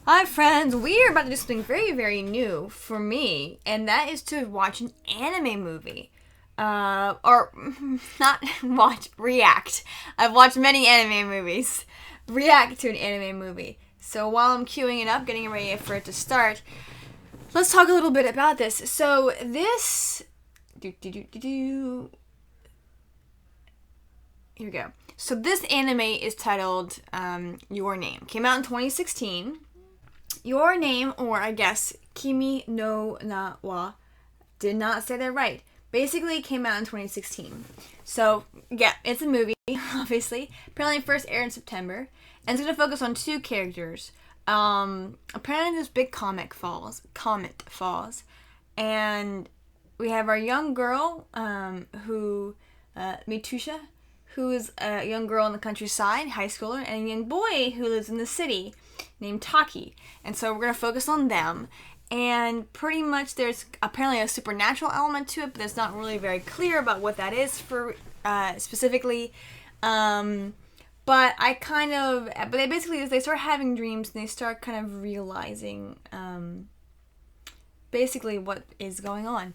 Hi friends, we are about to do something very, very new for me, and that is to watch an anime movie. Or not watch, react. I've watched many anime movies. React to an anime movie. So while I'm queuing it up, getting ready for it to start, let's talk a little bit about this. So this... Here we go. So this anime is titled Your Name. Came out in 2016. Your Name, or I guess Kimi no Na wa, did not say that right. Basically, it came out in 2016. So, yeah, it's a movie, obviously. Apparently, it first aired in September. And it's going to focus on two characters. Apparently, this big comet falls. And we have our young girl, Mitusha, who is a young girl in the countryside, high schooler, and a young boy who lives in the city named Taki. And so we're going to focus on them. And pretty much there's apparently a supernatural element to it, but it's not really very clear about what that is for specifically. But they basically, they start having dreams and they start kind of realizing basically what is going on.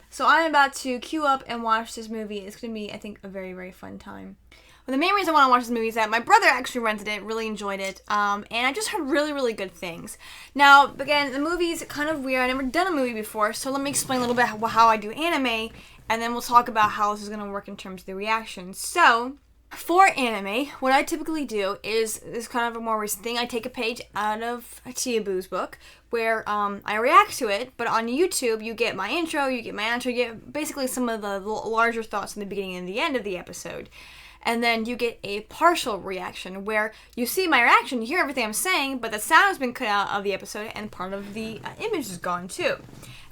So I'm about to queue up and watch this movie. It's going to be, I think, a very, very fun time. Well, the main reason I want to watch this movie is that my brother actually rented it, really enjoyed it, and I just heard really, really good things. Now, again, the movie's kind of weird. I've never done a movie before, so let me explain a little bit how I do anime, and then we'll talk about how this is going to work in terms of the reactions. So, for anime, what I typically do is kind of a more recent thing. I take a page out of Chiabu's book where I react to it, but on YouTube, you get my intro, you get my outro, you get basically some of the larger thoughts in the beginning and the end of the episode. And then you get a partial reaction where you see my reaction, you hear everything I'm saying, but the sound has been cut out of the episode and part of the image is gone too.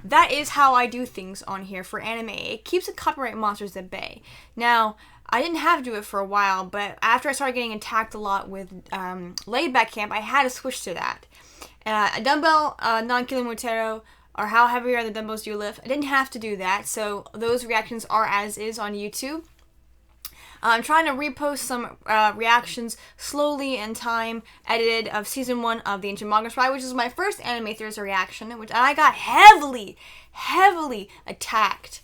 That is how I do things on here for anime. It keeps the copyright monsters at bay. Now, I didn't have to do it for a while, but after I started getting attacked a lot with Laid Back Camp, I had to switch to that. A dumbbell, non-kilomotero, or how heavy are the dumbbells you lift. I didn't have to do that, so those reactions are as is on YouTube. I'm trying to repost some reactions slowly in time, edited, of Season 1 of The Ancient Manga Spy, which is my first Anime Thursday reaction, and I got heavily attacked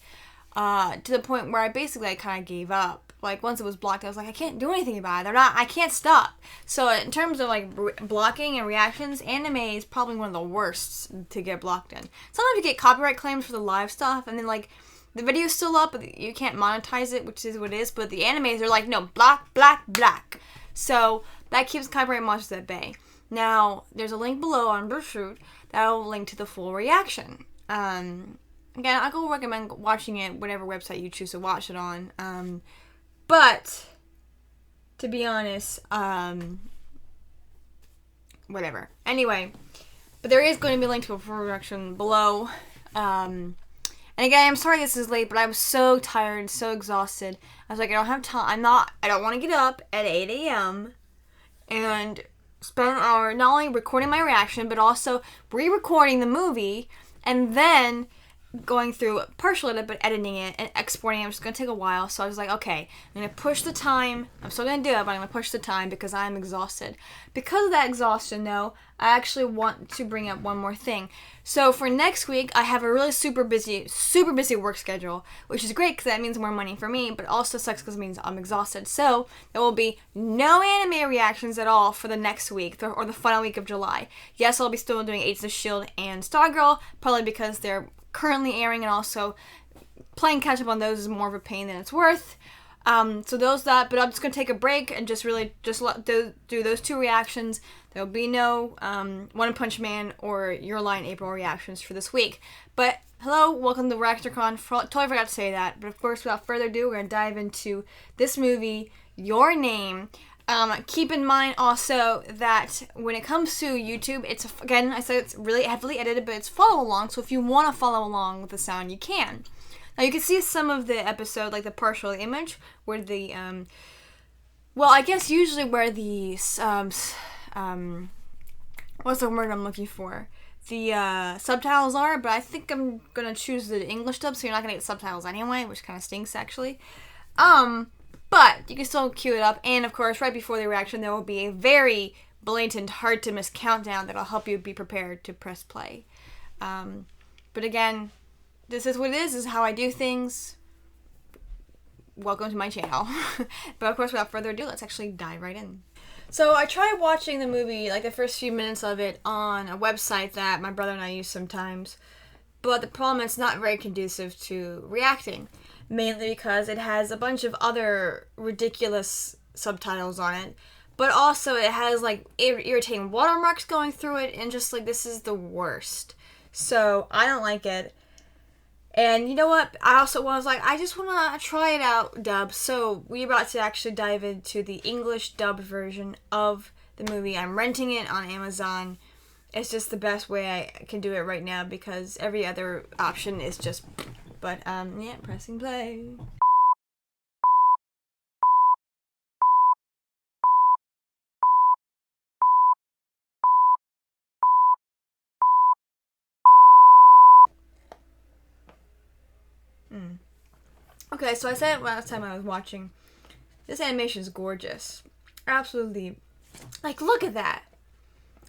to the point where I kind of gave up. Like, once it was blocked, I was like, I can't do anything about it. I can't stop. So, in terms of, like, blocking and reactions, anime is probably one of the worst to get blocked in. Sometimes you get copyright claims for the live stuff, and then, like, the video's still up, but you can't monetize it, which is what it is. But the animes are like, no, black. So that keeps copyright monsters at bay. Now, there's a link below on Undershoot that'll link to the full reaction. Again, I will recommend watching it, whatever website you choose to watch it on. But, to be honest, whatever. Anyway, but there is going to be a link to a full reaction below. And again, I'm sorry this is late, but I was so tired, so exhausted. I was like, I don't have time. I don't want to get up at 8 a.m. and spend an hour not only recording my reaction, but also re-recording the movie, and then going through partial edit, but editing it and exporting it. It's going to take a while, so I was like, okay, I'm going to push the time. I'm still going to do it, but I'm going to push the time because I'm exhausted. Because of that exhaustion, though, I actually want to bring up one more thing. So for next week, I have a really super busy work schedule, which is great because that means more money for me, but also sucks because it means I'm exhausted. So there will be no anime reactions at all for the next week, or the final week of July. Yes, I'll be still doing Agents of S.H.I.E.L.D. and Stargirl, probably because they're currently airing, and also playing catch up on those is more of a pain than it's worth. But I'm just gonna take a break and just do those two reactions. There'll be no One Punch Man or Your Lie in April reactions for this week. But hello, welcome to ReactorCon. Totally forgot to say that. But of course, without further ado, we're gonna dive into this movie, Your Name. Keep in mind also that when it comes to YouTube, it's, again, I said it's really heavily edited, but it's follow along, so if you want to follow along with the sound, you can. Now, you can see some of the episode, like the partial image, where the, I guess usually where the, what's the word I'm looking for? The subtitles are, but I think I'm going to choose the English dub, so you're not going to get subtitles anyway, which kind of stinks, actually. But you can still cue it up, and of course, right before the reaction, there will be a very blatant, hard to miss countdown that'll help you be prepared to press play. But again, this is what it is. This is how I do things. Welcome to my channel. But of course, without further ado, let's actually dive right in. So I tried watching the movie, like the first few minutes of it, on a website that my brother and I use sometimes. But the problem is, it's not very conducive to reacting. Mainly because it has a bunch of other ridiculous subtitles on it. But also it has like irritating watermarks going through it, and just like, this is the worst. So I don't like it. And you know what? I also was like, I just want to try it out dub. So we're about to actually dive into the English dubbed version of the movie. I'm renting it on Amazon. It's just the best way I can do it right now because every other option is just... But, yeah, pressing play. Okay, so I said last time I was watching, this animation is gorgeous. Absolutely. Like, look at that.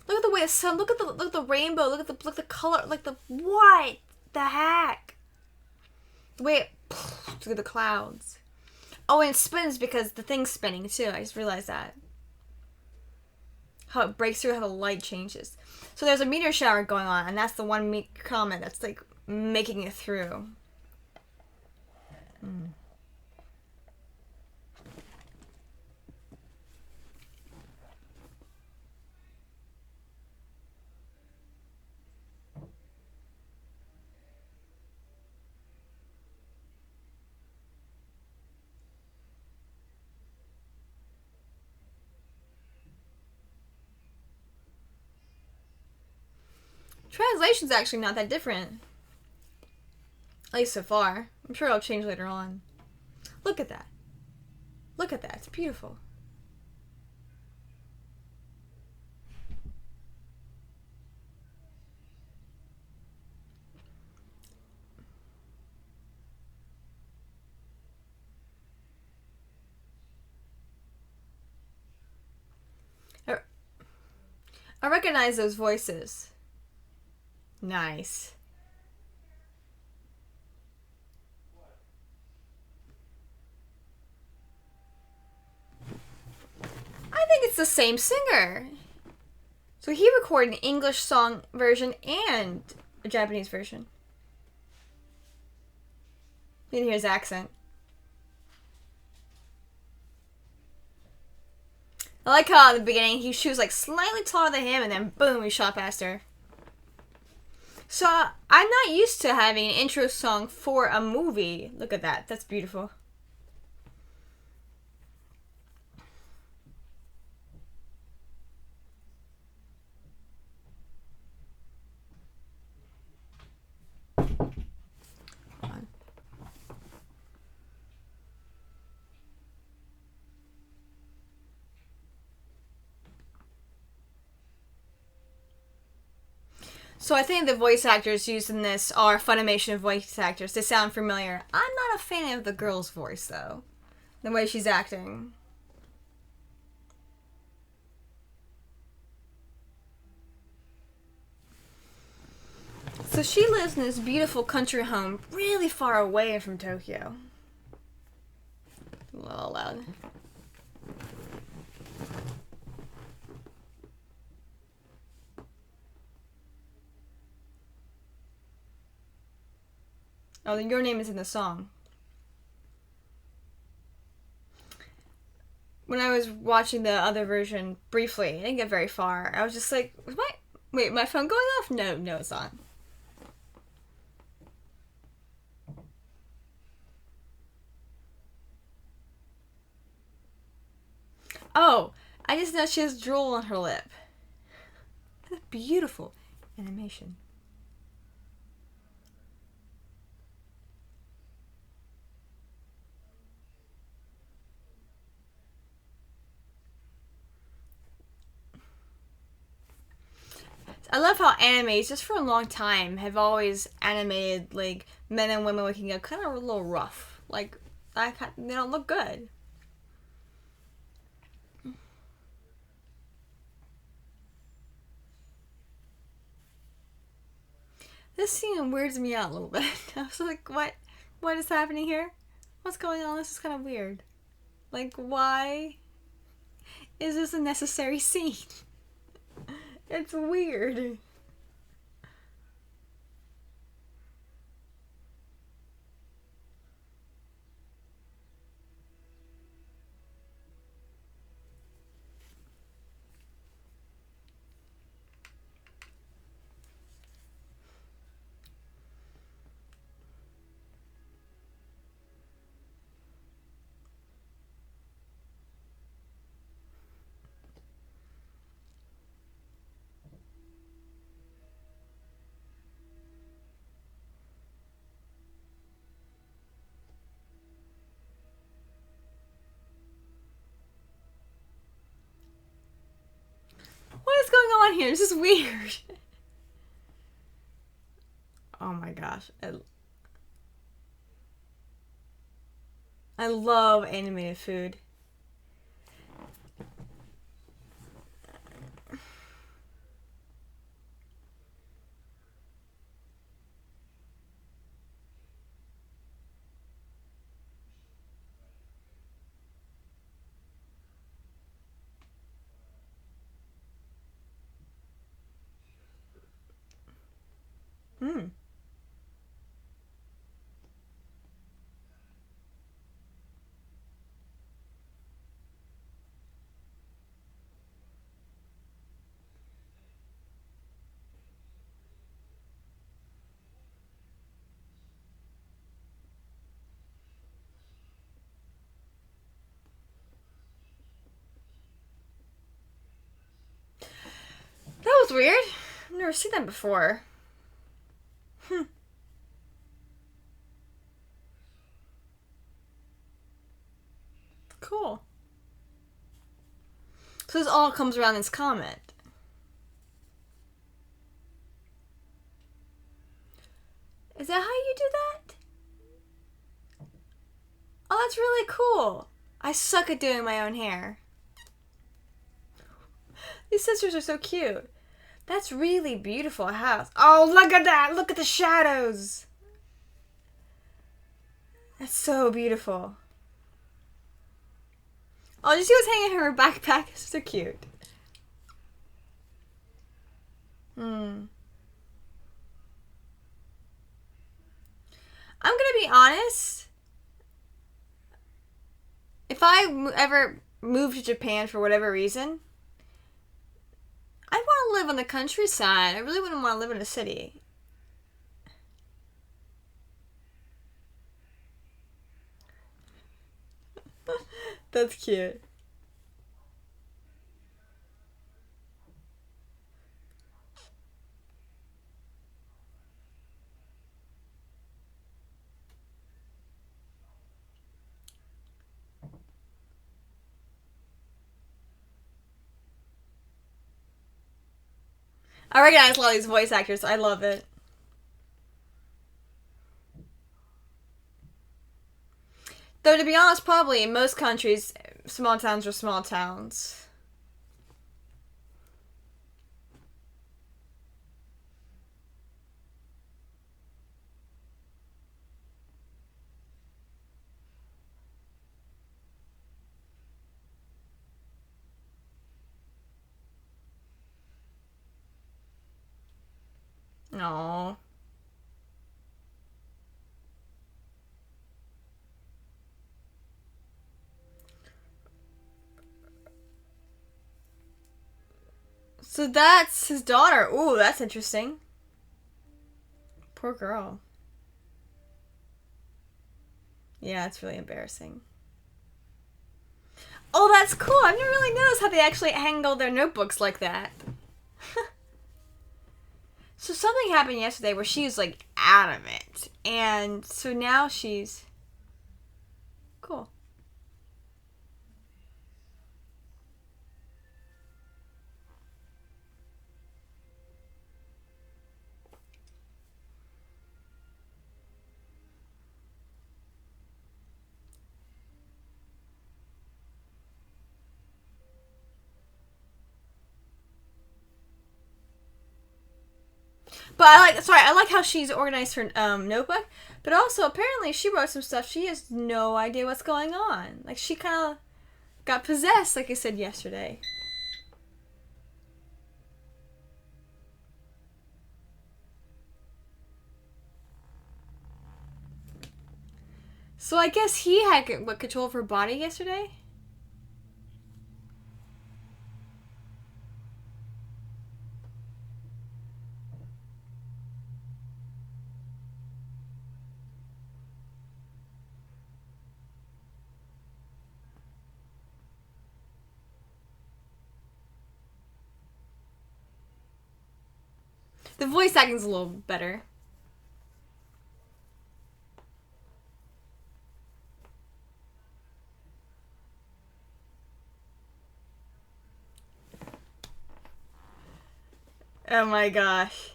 Look at the way the sun, look at the rainbow, look at the color, like the, what the heck? The way it, through the clouds. Oh, and it spins because the thing's spinning too. I just realized that. How it breaks through, how the light changes. So there's a meteor shower going on, and that's the one comet that's like making it through. Translation's actually not that different. At least so far. I'm sure it'll change later on. Look at that. Look at that. It's beautiful. I recognize those voices. Nice. I think it's the same singer. So he recorded an English song version and a Japanese version. You can hear his accent. I like how at the beginning she was like slightly taller than him, and then boom, he shot past her. So I'm not used to having an intro song for a movie. Look at that. That's beautiful. So I think the voice actors used in this are Funimation voice actors. They sound familiar. I'm not a fan of the girl's voice, though. The way she's acting. So she lives in this beautiful country home really far away from Tokyo. A little loud. Oh, then your name is in the song. When I was watching the other version briefly, I didn't get very far. I was just like, wait, my phone going off? No, it's on. Oh, I just know she has drool on her lip. That's beautiful animation. I love how animes, just for a long time, have always animated like men and women waking up kind of a little rough. Like, they don't look good. This scene weirds me out a little bit. I was like, what is happening here? What's going on? This is kind of weird. Like, why is this a necessary scene? It's weird. What is going on here? This is weird. Oh my gosh. I love animated food. Hmm. That was weird. I've never seen that before. Cool. So this all comes around this comment. Is that how you do that? Oh, that's really cool. I suck at doing my own hair. These sisters are so cute. That's really beautiful house. Oh, look at that. Look at the shadows. That's so beautiful. Oh, did you see what's hanging in her backpack? It's so cute. I'm gonna be honest. If I ever move to Japan for whatever reason, I want to live on the countryside. I really wouldn't want to live in a city. That's cute. I recognize a lot of these voice actors. I love it. Though, to be honest, probably in most countries, small towns are small towns. No. So that's his daughter. Ooh, that's interesting. Poor girl. Yeah, it's really embarrassing. Oh, that's cool. I've never really noticed how they actually angle their notebooks like that. So something happened yesterday where she was like out of it. And so now she's cool. But I like how she's organized her notebook. But also, apparently, she wrote some stuff. She has no idea what's going on. Like, she kind of got possessed, like I said yesterday. So I guess he had control of her body yesterday? The voice acting's a little better. Oh my gosh.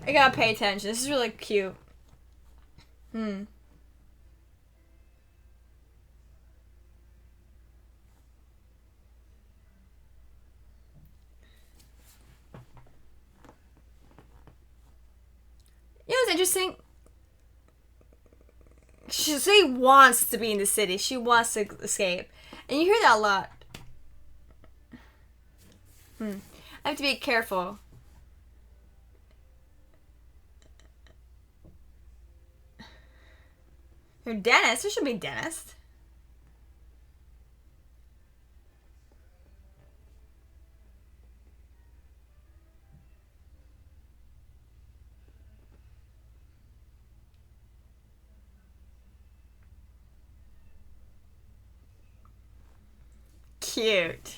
I gotta pay attention. This is really cute. Hmm. You know what's interesting? She wants to be in the city. She wants to escape. And you hear that a lot. I have to be careful. You're a dentist. There should be a dentist. Cute.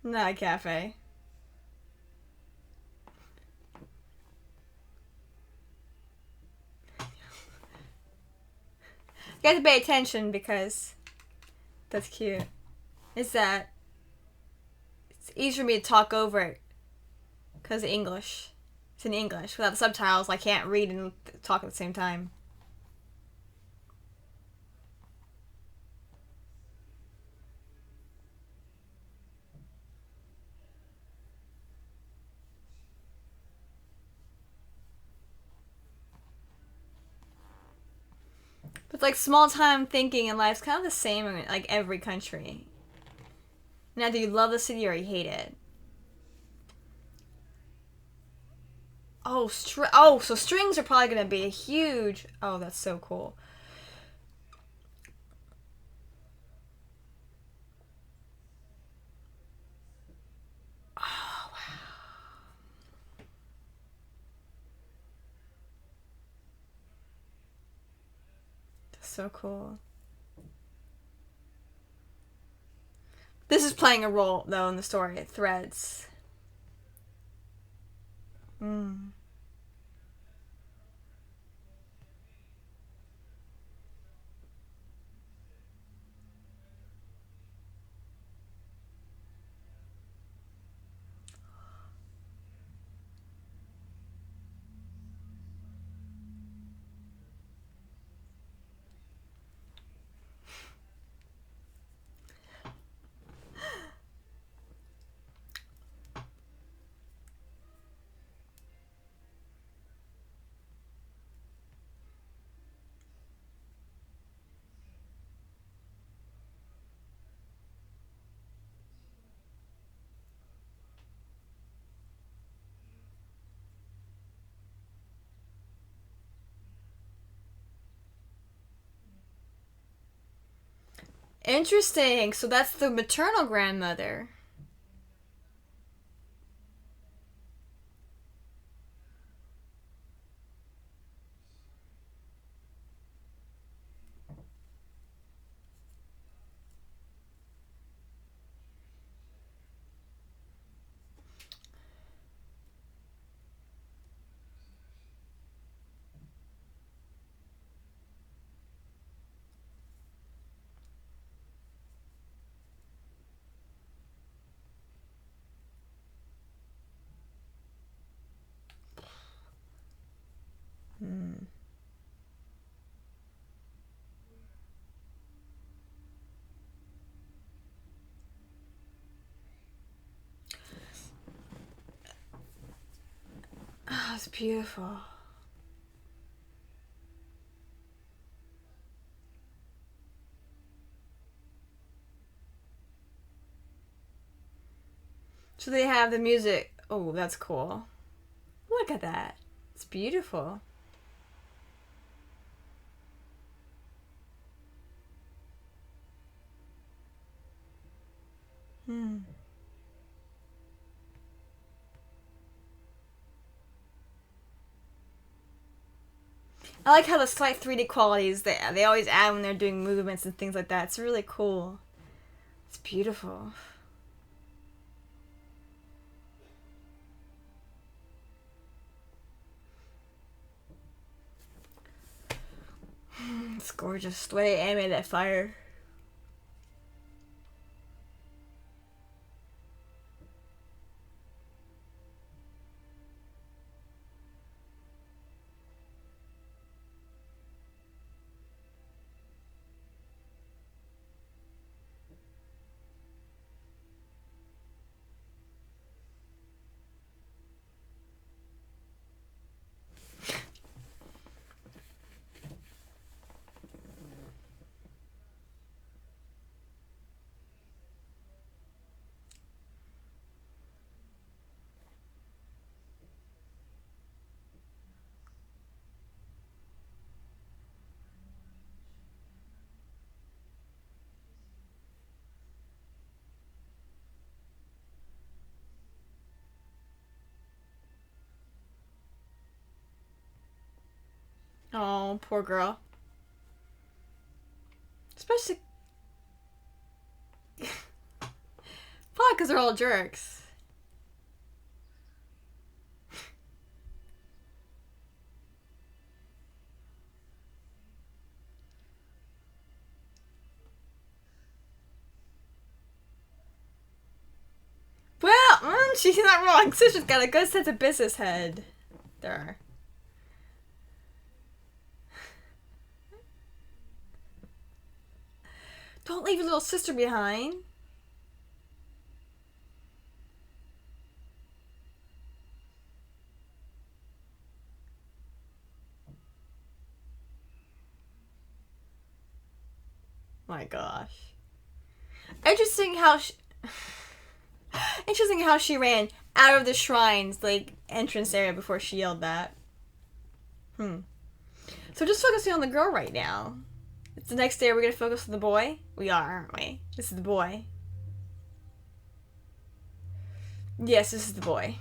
Not a cafe. You have to pay attention because that's cute. It's that it's easy for me to talk over it because of English. It's in English. Without the subtitles, I can't read and talk at the same time. But like small time thinking in life's kind of the same in like every country. Now, do you love the city or you hate it? Oh, so strings are probably gonna be a huge. Oh, that's so cool. Oh wow, that's so cool. This is playing a role though in the story. Threads. Mm. Interesting. So that's the maternal grandmother. it's beautiful. So they have the music. Oh, that's cool. Look at that. It's beautiful. Hmm. I like how the slight 3D qualities they always add when they're doing movements and things like that. It's really cool. It's beautiful. It's gorgeous. The way they animated that fire. Oh, poor girl. Especially... Probably because they're all jerks. Well, she's not wrong. Sister's got a good sense of business head. There are. Don't leave your little sister behind. My gosh. Interesting how she... Interesting how she ran out of the shrine's like entrance area before she yelled that. So just focusing on the girl right now. It's the next day. Are we gonna focus on the boy? We are, aren't we? This is the boy. Yes, this is the boy.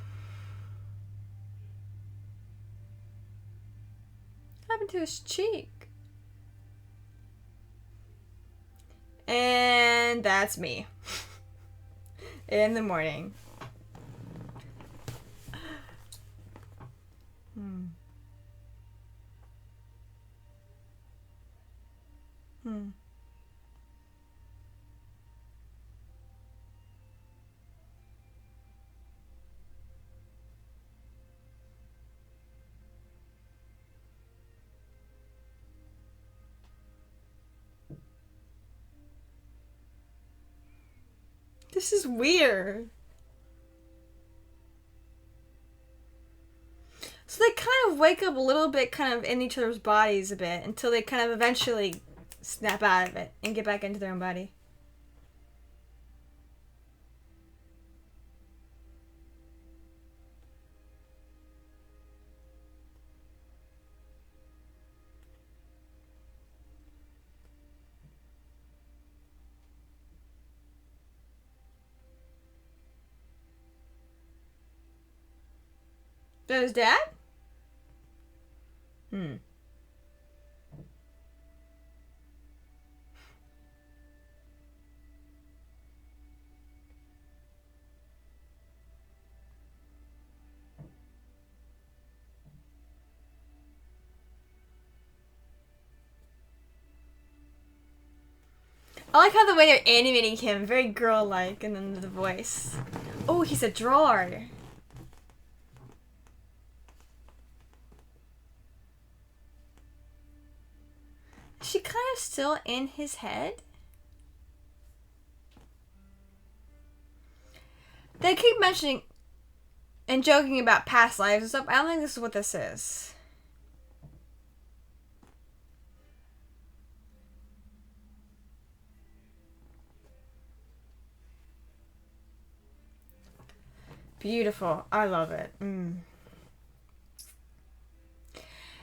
What happened to his cheek? And that's me. In the morning. This is weird. So they kind of wake up a little bit kind of in each other's bodies a bit until they kind of eventually snap out of it and get back into their own body. That his dad? I like how the way they're animating him, very girl-like, and then the voice. Oh, he's a drawer. Is she kind of still in his head? They keep mentioning... and joking about past lives and stuff. I don't think this is what this is. Beautiful. I love it.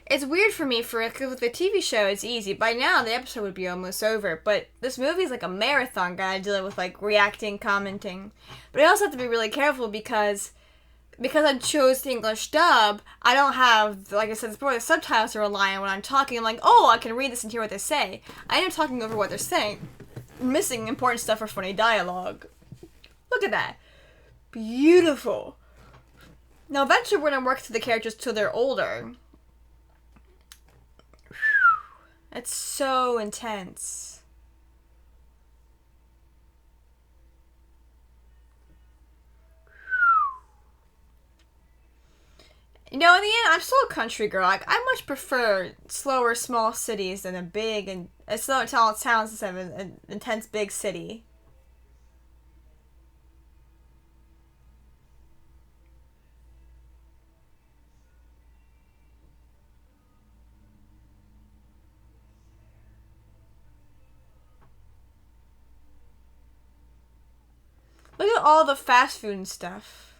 It's weird for me because with the TV show, it's easy. By now, the episode would be almost over. But this movie is like a marathon, guy, dealing with like reacting, commenting. But I also have to be really careful because I chose the English dub. I don't have, like I said before, the subtitles to rely on when I'm talking. I'm like, oh, I can read this and hear what they say. I end up talking over what they're saying, missing important stuff for funny dialogue. Look at that. Beautiful. Now, eventually, we're gonna work through the characters till they're older. It's so intense. You know, in the end, I'm still a country girl. Like, I much prefer slower, small cities than a big and slow towns instead of an intense big city. Look at all the fast food and stuff.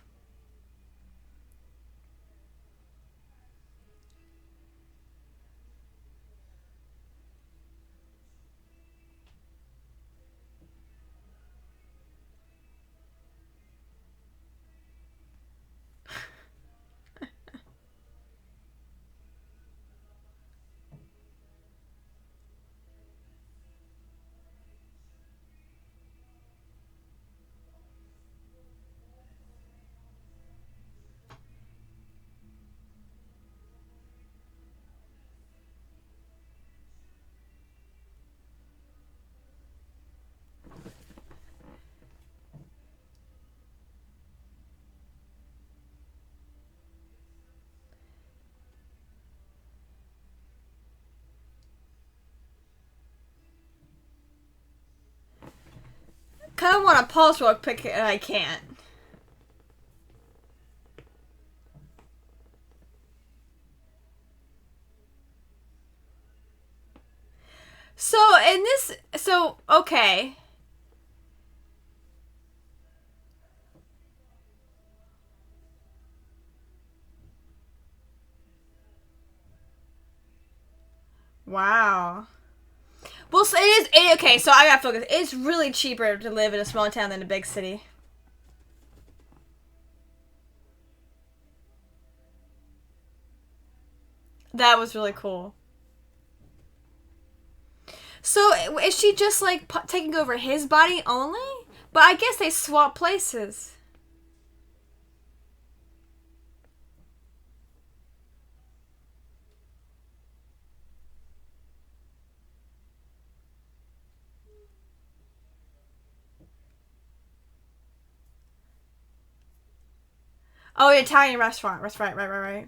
Kind of want to pause real quick and I can't. Okay. Wow. Well, so okay, so I gotta focus. It's really cheaper to live in a small town than a big city. That was really cool. So, is she just like taking over his body only? But I guess they swap places. Oh, Italian restaurant. That's right.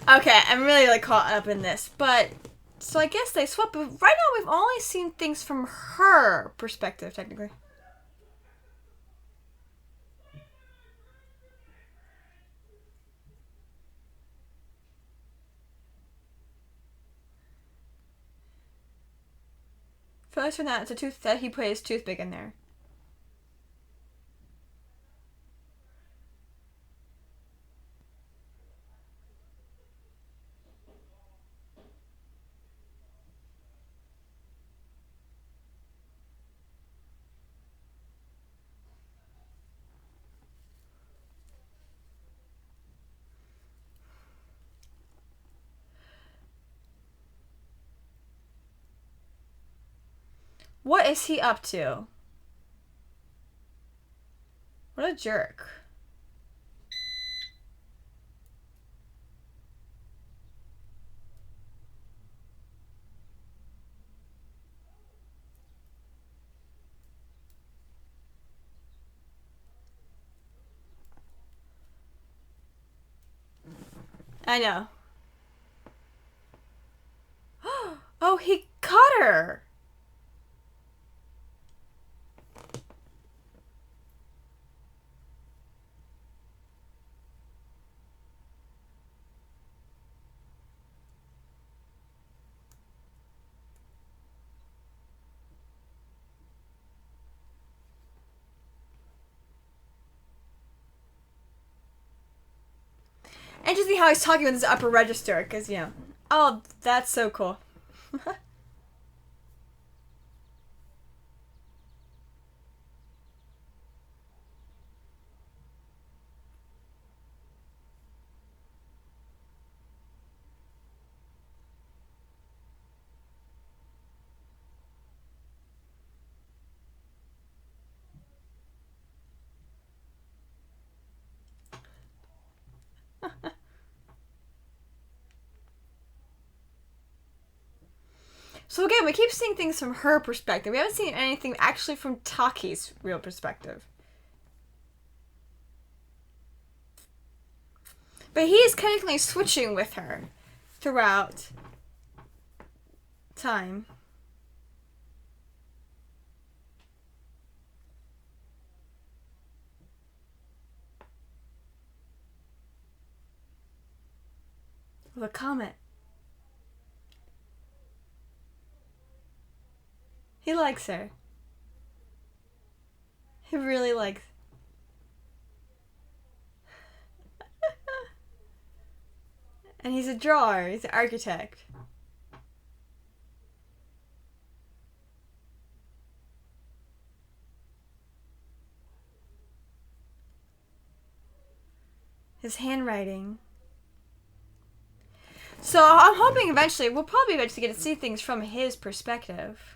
Okay, I'm really like caught up in this, but so I guess they swap. But right now, we've only seen things from her perspective, technically. First from that, it's a tooth that he put his toothpick in there. What is he up to? What a jerk. I know. Oh, he caught her. Interesting how he's talking with his upper register, because, you know. Oh, that's so cool. So again, we keep seeing things from her perspective. We haven't seen anything actually from Taki's real perspective. But he is constantly switching with her throughout time. The comet. He likes her. He really likes. And he's a drawer. He's an architect. His handwriting. So I'm hoping we'll probably eventually get to see things from his perspective.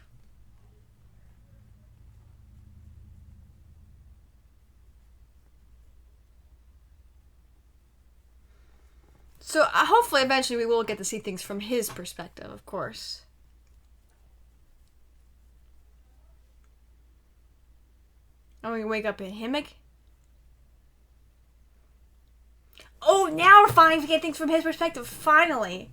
So hopefully eventually we will get to see things from his perspective, of course. Oh, we wake up in Himmick? Oh, now we're finally getting things from his perspective, finally.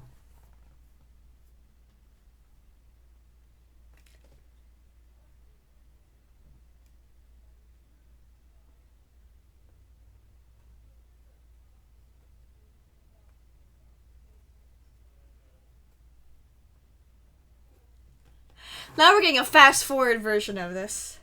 Now we're getting a fast-forward version of this.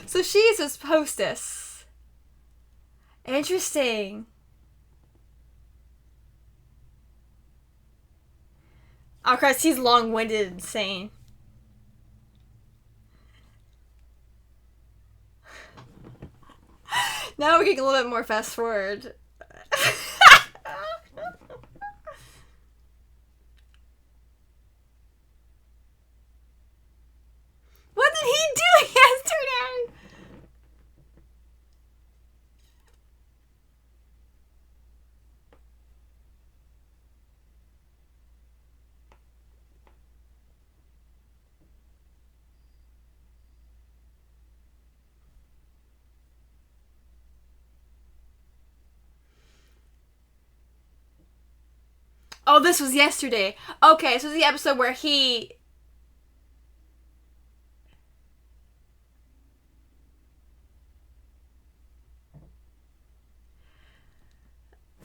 So she's his hostess. Interesting. Oh, Christ, he's long-winded and insane. Now we're getting a little bit more fast-forward. What did he do yesterday? Oh, this was yesterday. Okay, so this is the episode where he...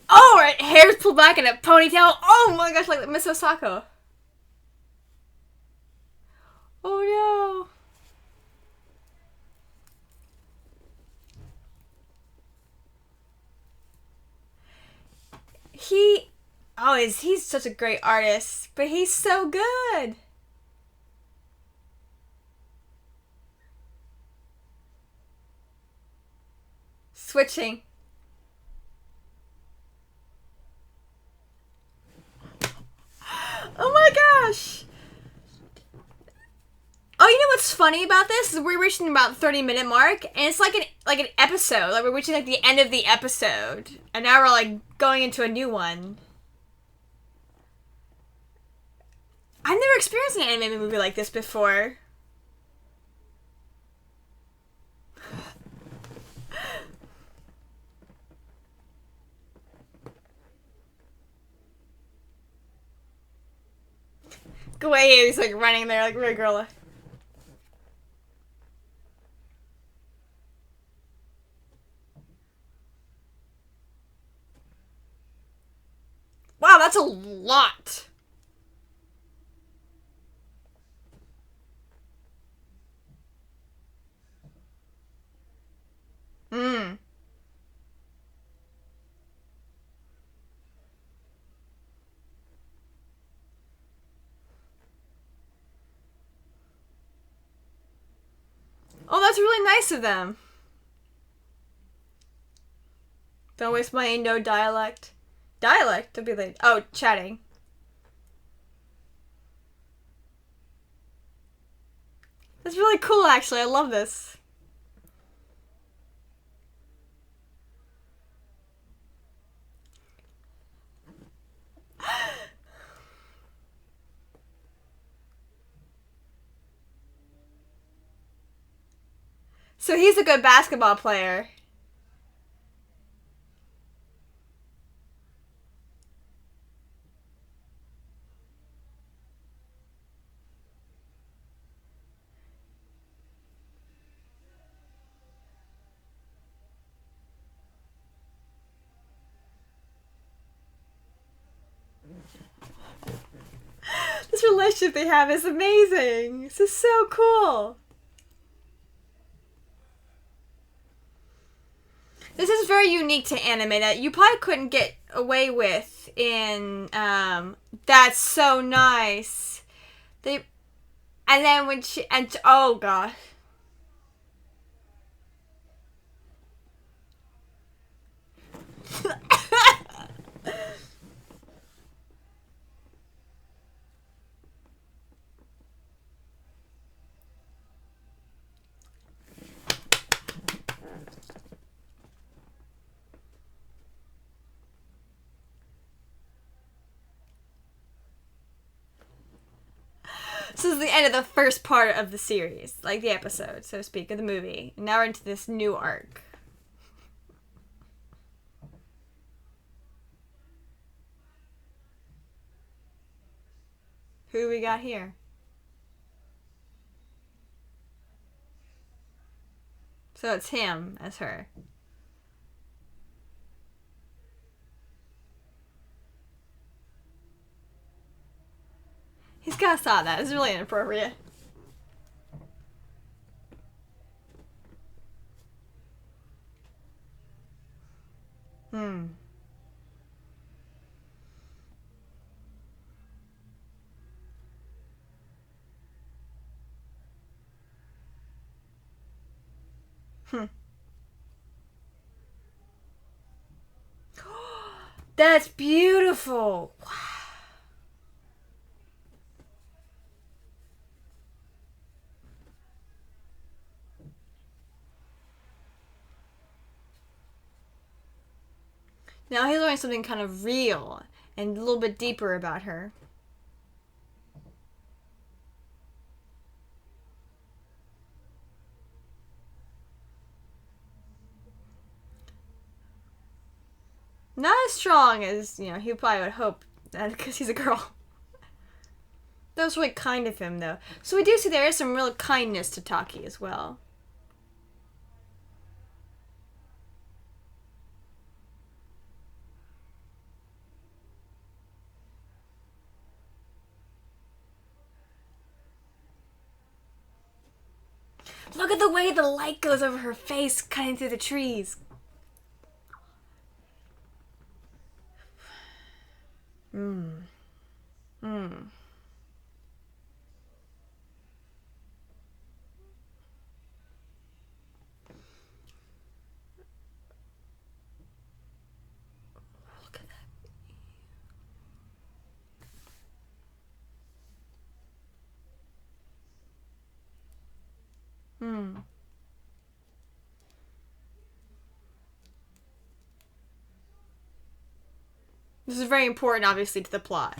Oh, right, hair's pulled back in a ponytail. Oh my gosh, like Miss Osako. Oh no. He's such a great artist, but he's so good. switching. Oh my gosh. Oh, you know what's funny about this is we're reaching about 30-minute mark, and it's like an episode. Like we're reaching like the end of the episode, and now we're like going into a new one. I've never experienced an animated movie like this before. Go away, he's like running there like a gorilla. Wow, that's a lot. Hmm. Oh, that's really nice of them. Don't waste my no dialect. Dialect? Don't be late. Oh, chatting. That's really cool, actually. I love this. So he's a good basketball player. This relationship they have is amazing. This is so cool. This is very unique to anime that you probably couldn't get away with in That's So Nice. They and then when she and oh god. This is the end of the first part of the series, like the episode, so to speak, of the movie. And now we're into this new arc. Who do we got here? So it's him as her. He's gotta stop that. It's really inappropriate. Hmm. Hmm. That's beautiful. Wow. Now he's learning something kind of real and a little bit deeper about her. Not as strong as, he probably would hope, because he's a girl. That was really kind of him, though. So we do see there is some real kindness to Taki as well. Look at the way the light goes over her face, cutting through the trees. Hmm. This is very important, obviously, to the plot.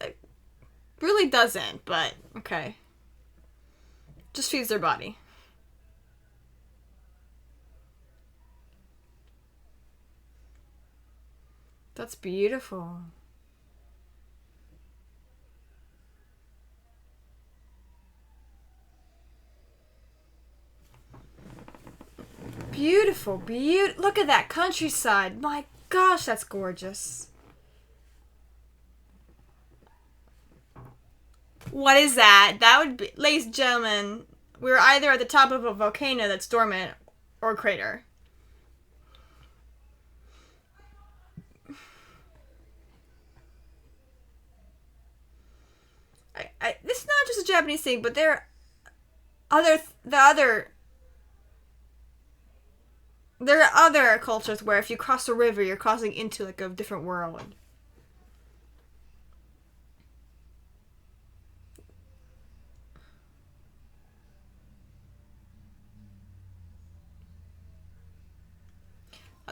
It really doesn't, but okay. Just feeds their body. That's beautiful. Beautiful, look at that countryside. My gosh, that's gorgeous. What is that? That would be, ladies and gentlemen, we're either at the top of a volcano that's dormant or a crater. This is not just a Japanese thing, but there are other cultures where if you cross a river, you're crossing into like a different world.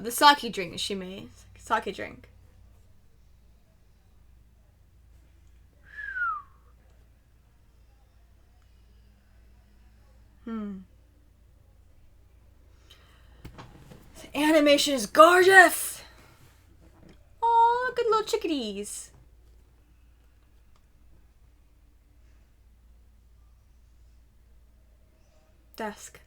The sake drink that she made. Sake drink. The animation is gorgeous! Oh, good little chickadees. Dusk.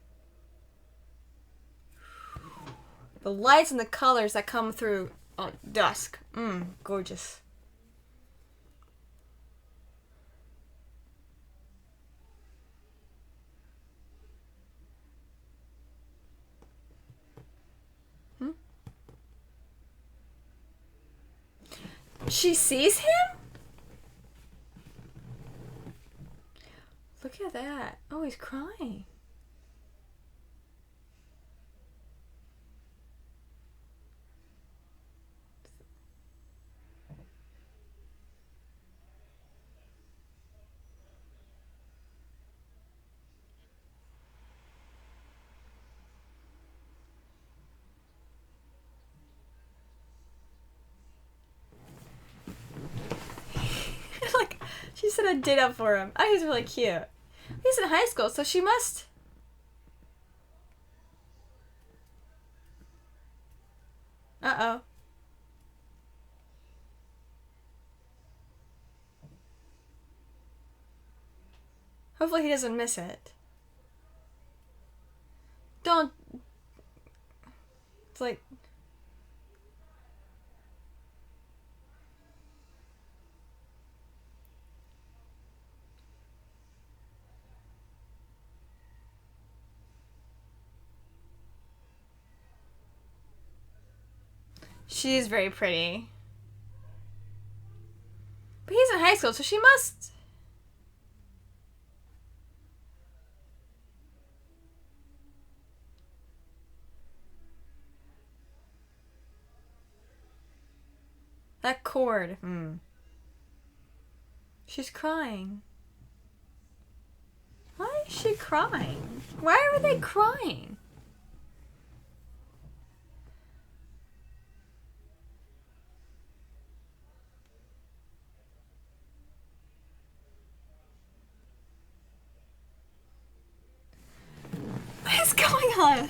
The lights and the colors that come through dusk. Gorgeous. She sees him? Look at that. Oh, he's crying. Like, she said I did up for him. Oh, he's really cute. He's in high school, so she must... Uh-oh. Hopefully he doesn't miss it. Don't... It's like... She is very pretty. But he's in high school, so she must... That cord. She's crying. Why is she crying? Why are they crying? What is going on?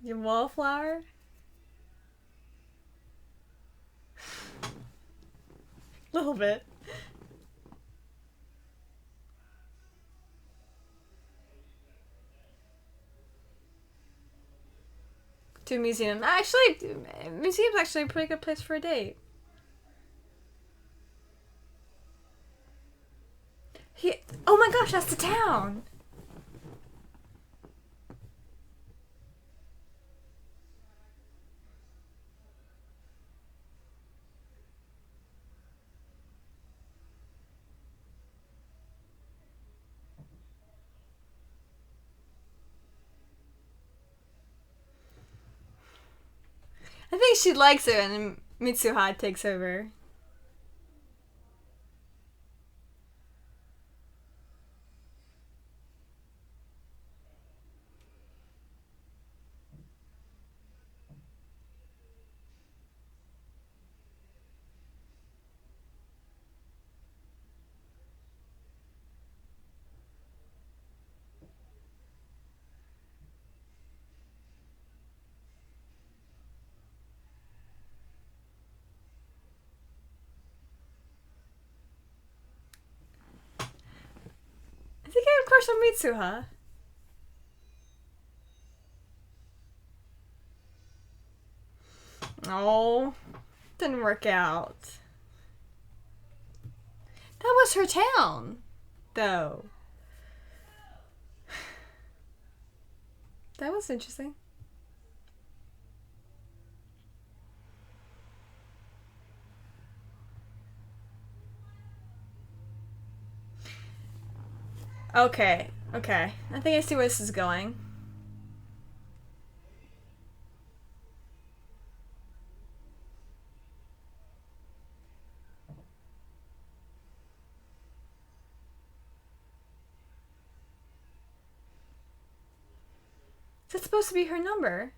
Your wallflower? A little bit. To a museum. Actually, museum's actually a pretty good place for a date. Oh my gosh, that's the town! think she likes it and Mitsuha takes over. I think I have a crush on Mitsuha. Oh, didn't work out. That was her town, though. That was interesting. Okay, okay. I think I see where this is going. Is that supposed to be her number?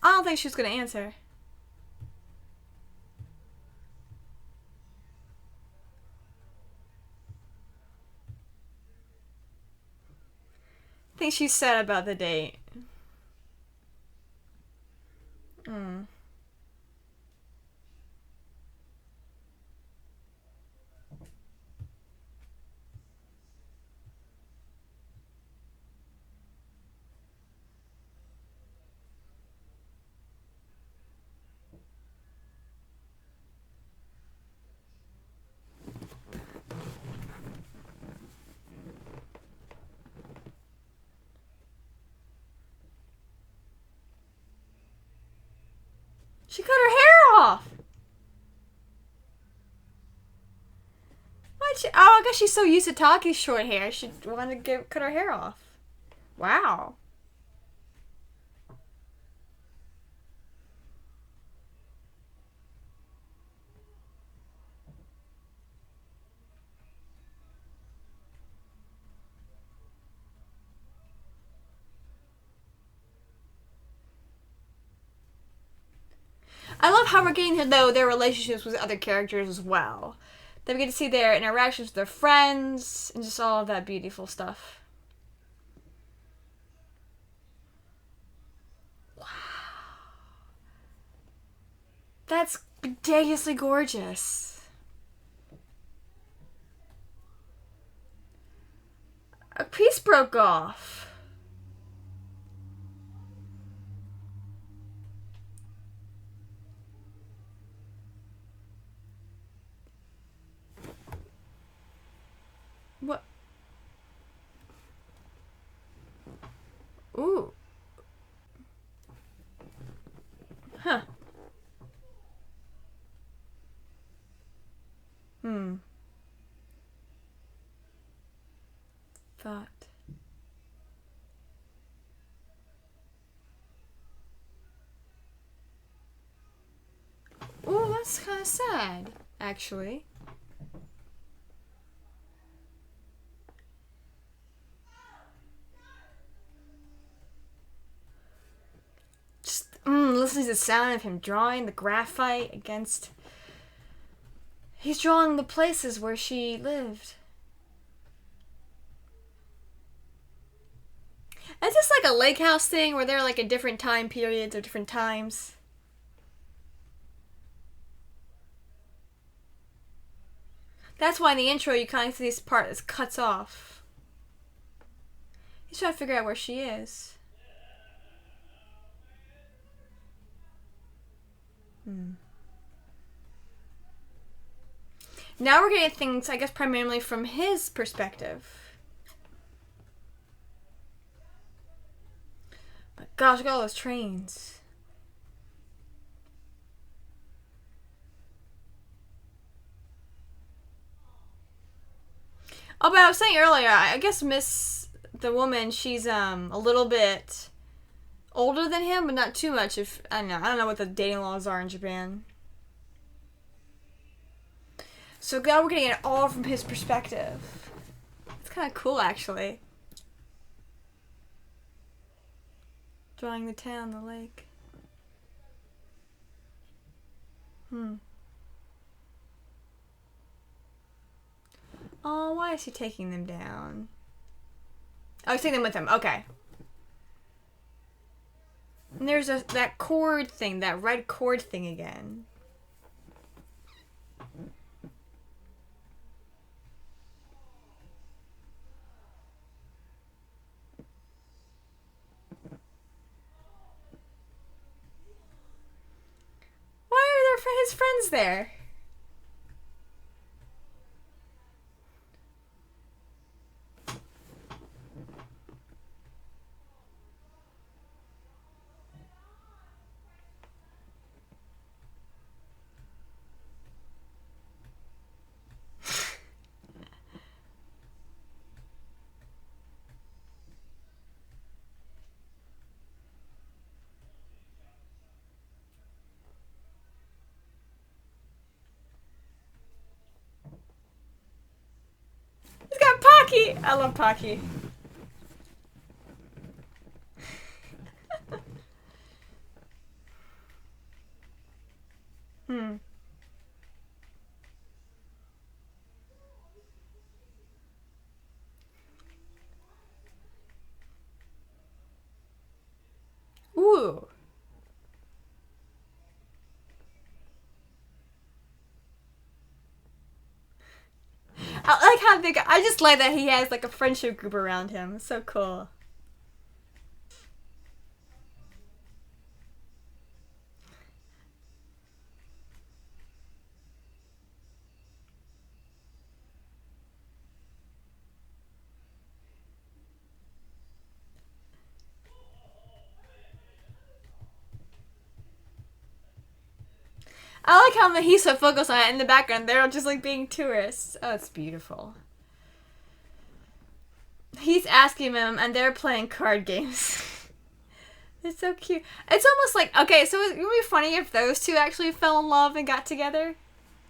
I don't think she's gonna answer. I think she's sad about the date. She cut her hair off! Why'd she? Oh, I guess she's so used to talking short hair, she wanted to cut her hair off. Wow. I love how we're getting to know their relationships with other characters as well. That we get to see their interactions with their friends and just all of that beautiful stuff. Wow. That's ridiculously gorgeous. A piece broke off. What? Ooh. Huh. Thought. Ooh, that's kind of sad, actually. Listening to the sound of him drawing the graphite against... He's drawing the places where she lived. Is this like a lake house thing where they're like in different time periods or different times? That's why in the intro you kind of see this part that cuts off. He's trying to figure out where she is. Now we're getting things, I guess, primarily from his perspective. But gosh, look at all those trains. Oh, but I was saying earlier, I guess the woman, she's a little bit older than him, but not too much. If I don't know what the dating laws are in Japan. So now we're getting it all from his perspective. It's kind of cool, actually. Drawing the town, the lake. Oh, why is he taking them down? Oh, he's taking them with him. Okay. And there's that cord thing, that red cord thing again. Why are his friends there? He's got Pocky! I love Pocky. Ooh. I like how I just like that he has like a friendship group around him. It's so cool. I like how he's so focused on it in the background. They're all just like being tourists. Oh, it's beautiful. He's asking them, and they're playing card games. It's so cute. It's almost like, okay, so it would be funny if those two actually fell in love and got together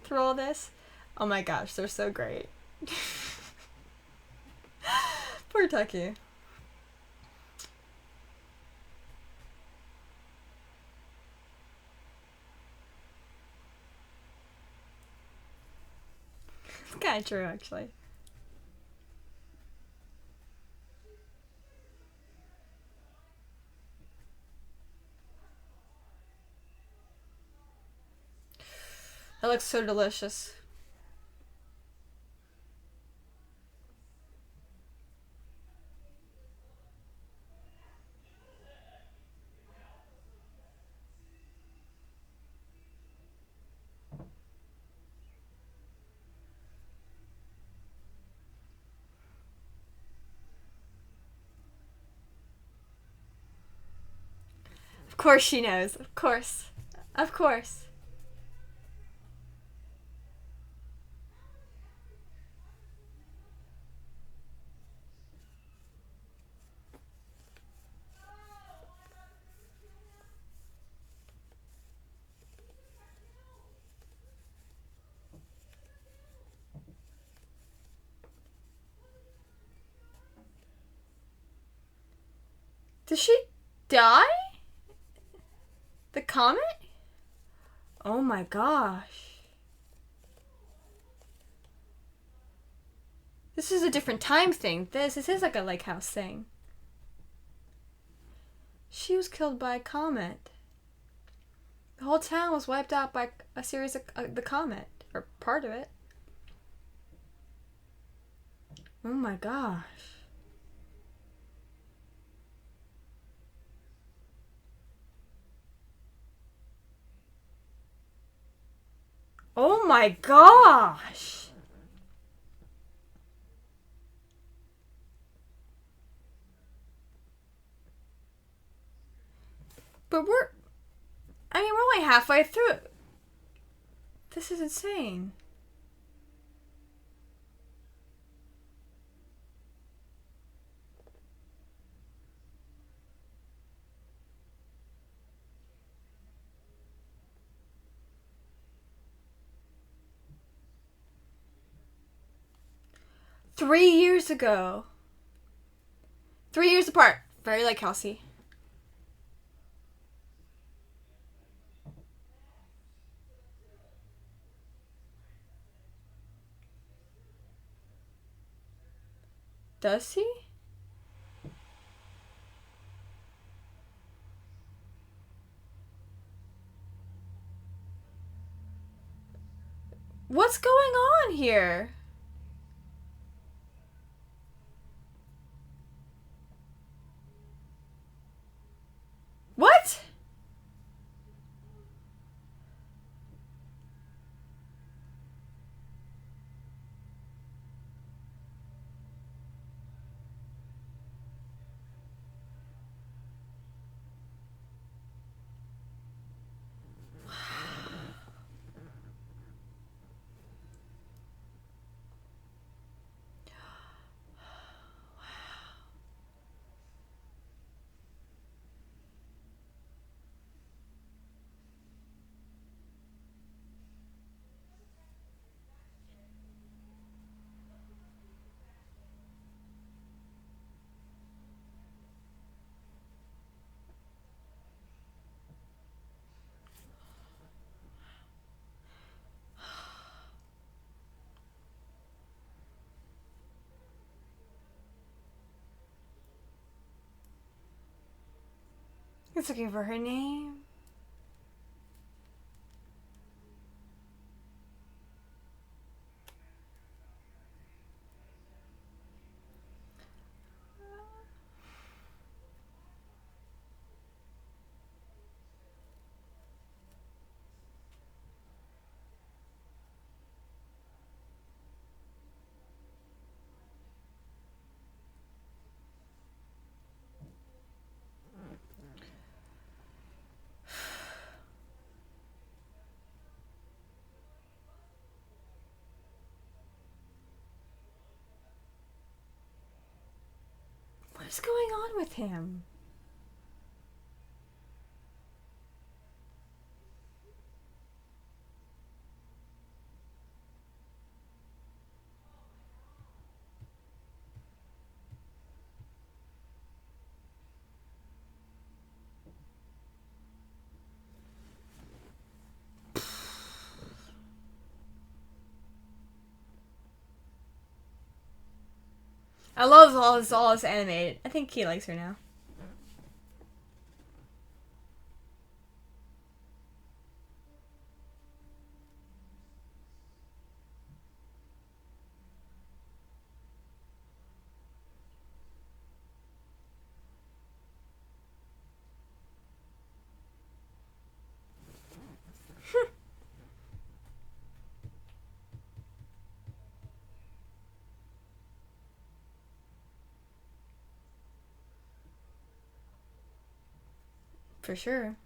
through all this. Oh my gosh, they're so great. Poor Tucky. It's kind of true, actually. That looks so delicious. Of course she knows. Of course. Of course. Did she die? The comet? Oh my gosh. This is a different time thing. This is like a lake house thing. She was killed by a comet. The whole town was wiped out by a series of the comet, or part of it. Oh my gosh. Oh my gosh. But we're only halfway through it. This is insane. 3 years ago. 3 years apart. Very like Kelsey. Does he? What's going on here? What? He's looking for her name. What is going on with him? I love all this animated. I think he likes her now. For sure.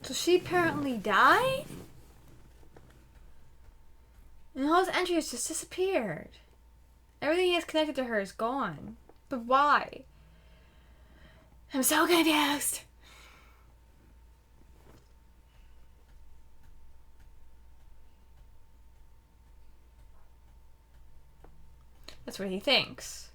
So she apparently died? And all his entries just disappeared. Everything he has connected to her is gone. But why? I'm so confused. That's what he thinks.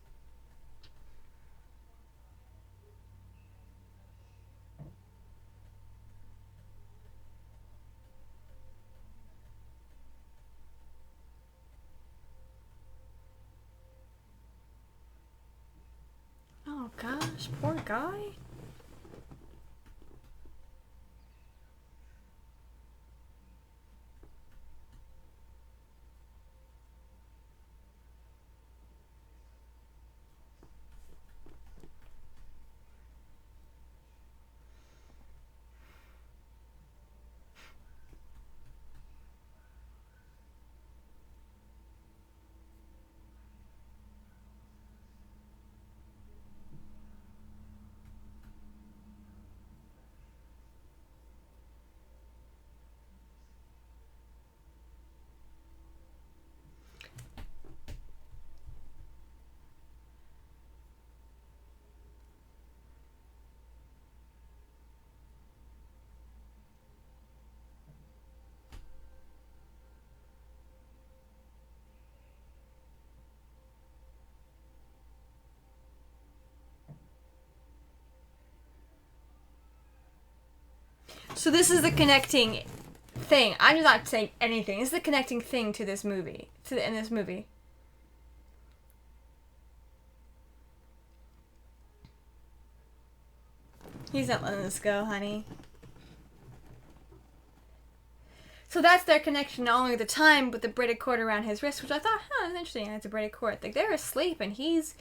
Oh gosh, poor guy. So this is the connecting thing. I'm just not saying anything. This is the connecting thing to this movie. In this movie. He's not letting this go, honey. So that's their connection, not only at the time, but the braided cord around his wrist, which I thought, that's interesting. It's a braided cord. Like, they're asleep, and he's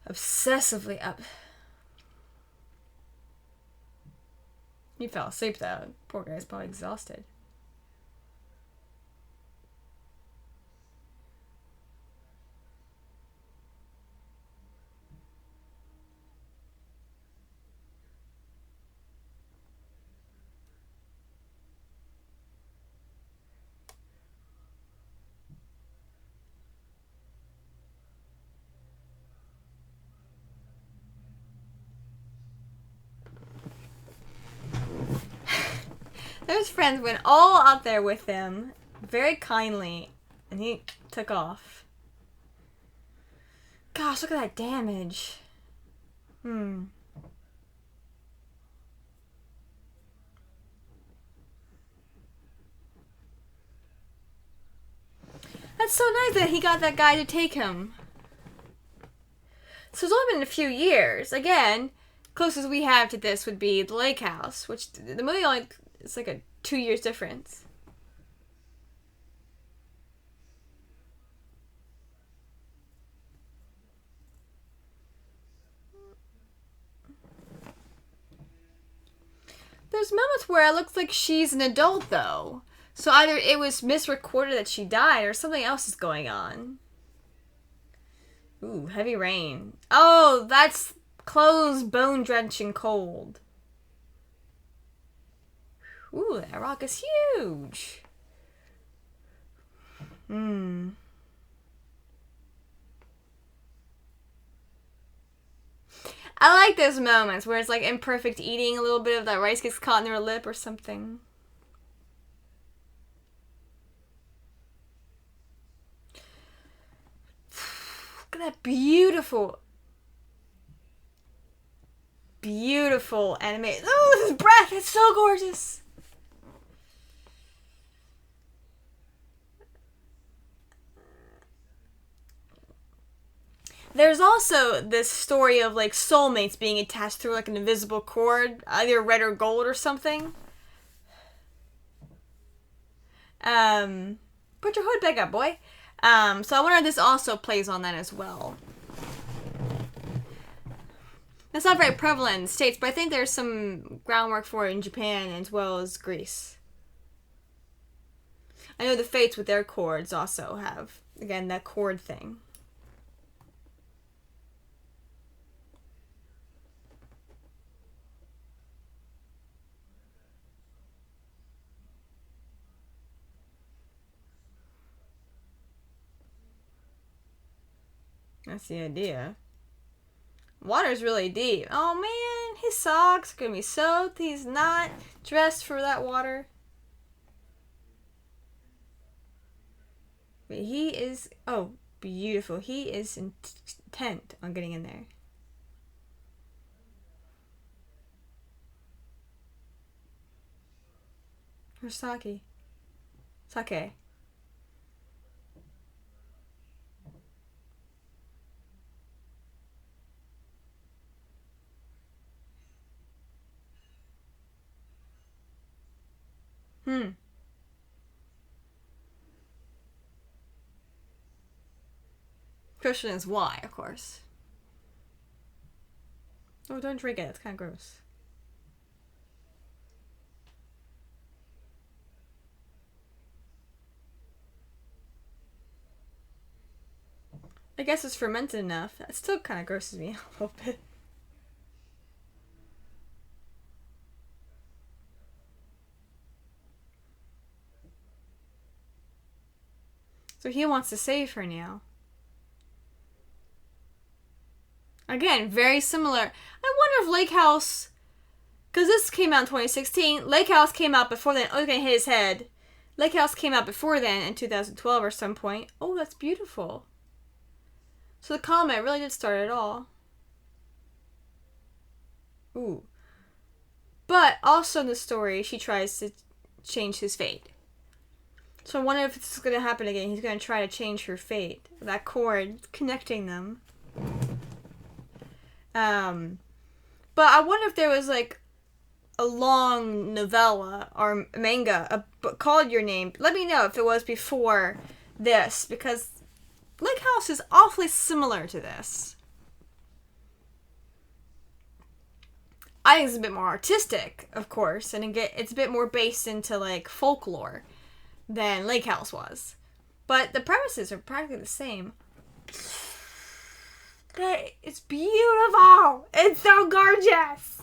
obsessively up. He fell asleep, though. Poor guy's probably exhausted. Those friends went all out there with him, very kindly, and he took off. Gosh, look at that damage. That's so nice that he got that guy to take him. So it's only been a few years. Again, closest we have to this would be The Lake House, which the movie only, it's like a 2 years difference. There's moments where it looks like she's an adult, though. So either it was misrecorded that she died, or something else is going on. Ooh, heavy rain. Oh, that's clothes bone-drenching cold. Ooh, that rock is huge. I like those moments where it's like imperfect eating, a little bit of that rice gets caught in their lip or something. Look at that beautiful, beautiful animation. Oh, his breath, it's so gorgeous. There's also this story of like soulmates being attached through like an invisible cord, either red or gold or something. Put your hood back up, boy. So I wonder if this also plays on that as well. That's not very prevalent in the States, but I think there's some groundwork for it in Japan as well as Greece. I know the Fates with their cords also have, again, that cord thing. That's the idea. Water's really deep. Oh man, his socks are gonna be soaked. He's not dressed for that water. But he is, oh, beautiful. He is intent on getting in there. Where's Sake? Sake. Question is why, of course. Oh, don't drink it. It's kind of gross. I guess it's fermented enough. It still kind of grosses me out a little bit. So he wants to save her now. Again, very similar. I wonder if Lake House, because this came out in 2016. Lake House came out before then. Oh, he's gonna hit his head. Lake House came out before then in 2012 or some point. Oh, that's beautiful. So the comment really did start it all. Ooh. But also in the story, she tries to change his fate. So I wonder if this is going to happen again. He's going to try to change her fate. That cord connecting them. But I wonder if there was like a long novella or manga called Your Name. Let me know if it was before this, because Lake House is awfully similar to this. I think it's a bit more artistic, of course, and it's a bit more based into like folklore than Lake House was. But the premises are practically the same. It's beautiful! It's so gorgeous!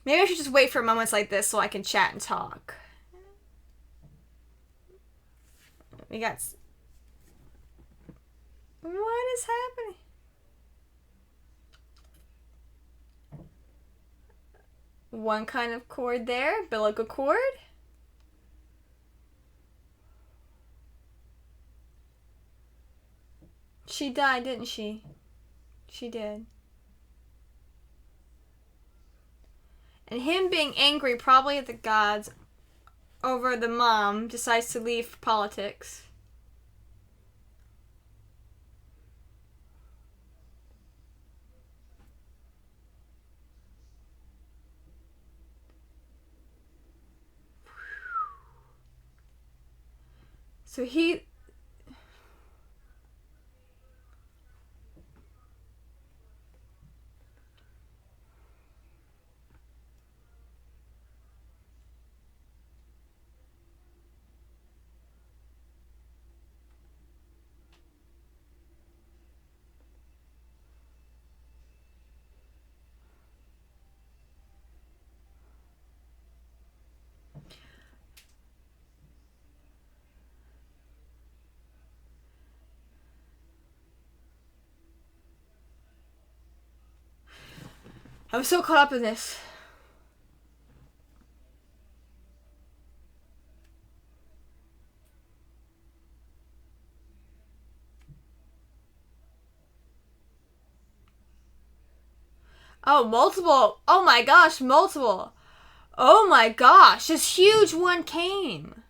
Maybe I should just wait for moments like this so I can chat and talk. We got... What is happening? One kind of cord there, umbilical cord. She died, didn't she? She did. And him being angry probably at the gods over the mom decides to leave for politics. So he... I was so caught up in this. Oh, multiple. Oh my gosh, multiple. Oh my gosh, this huge one came.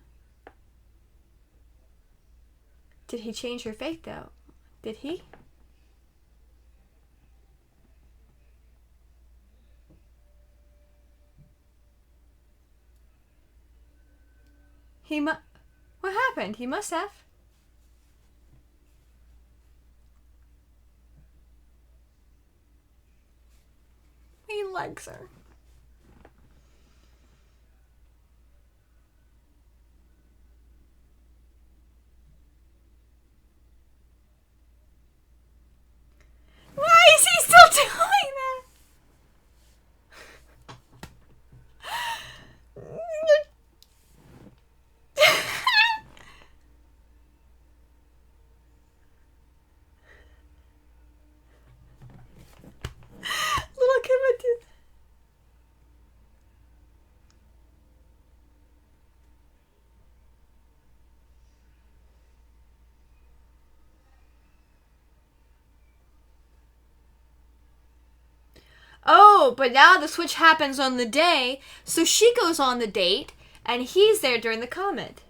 Did he change her fate though? Did he? What happened? He must have. He likes her. Why is he still doing that? Little kid would do that. Oh, but now the switch happens on the day, so she goes on the date, and he's there during the comment.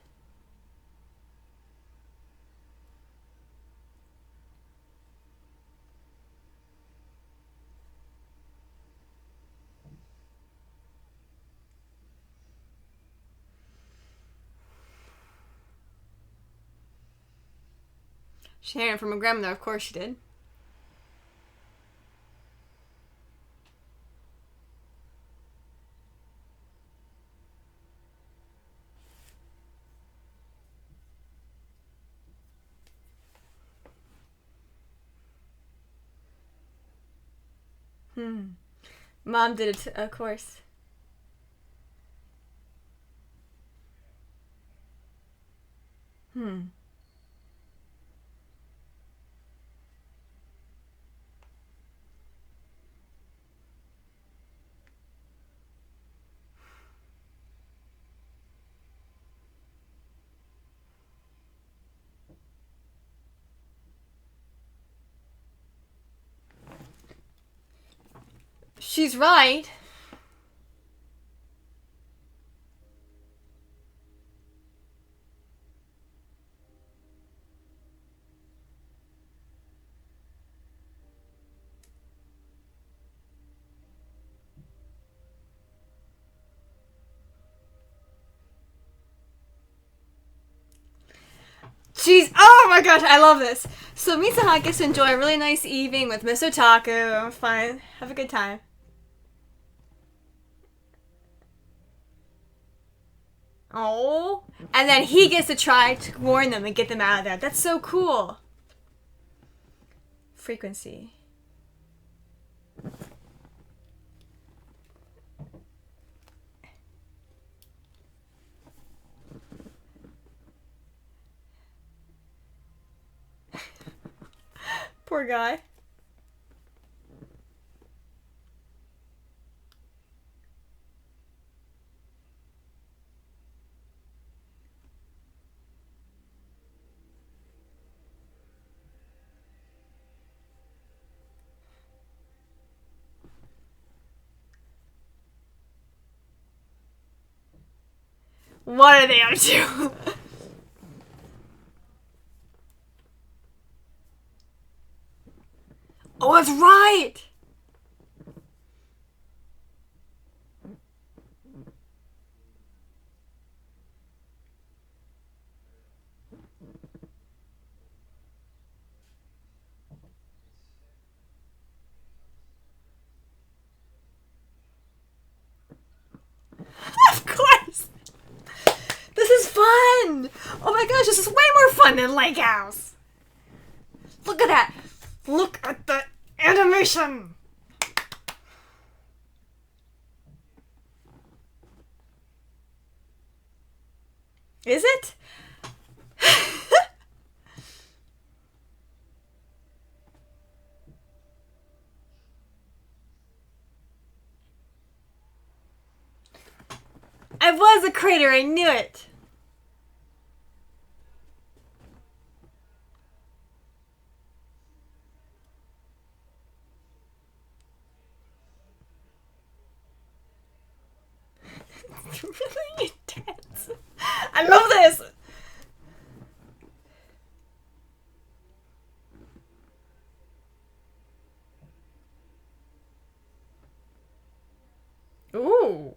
She heard it from her grandmother, of course she did. Mom did it, of course. She's right. Oh my gosh, I love this. So Mitsuha gets to enjoy a really nice evening with Miss Otaku. Fine. Have a good time. Oh. And then he gets to try to warn them and get them out of there. That's so cool. Frequency. Poor guy. What are they up to? Oh, that's right! Of course! This is fun! Oh my gosh, this is way more fun than Lake House! Look at that! Look at the animation! Is it? I was a crater, I knew it! It's really intense. I love this! Ooh.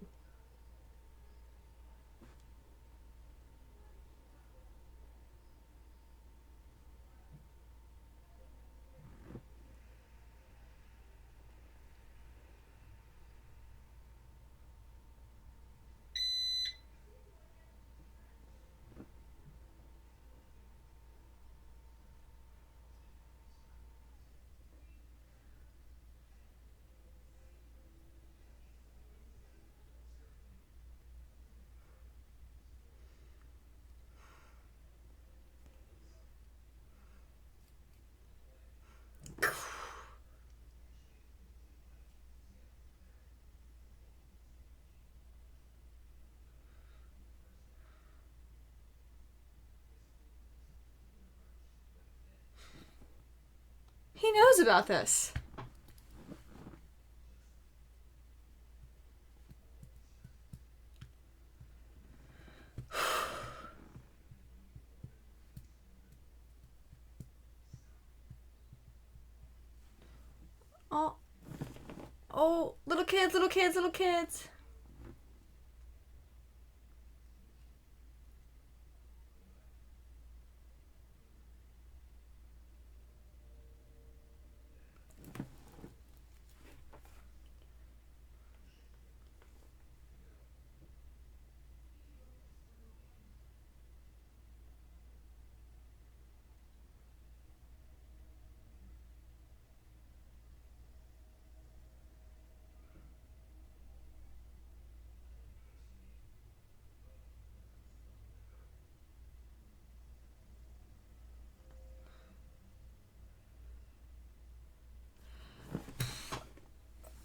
He knows about this. Oh. Oh, little kids, little kids, little kids.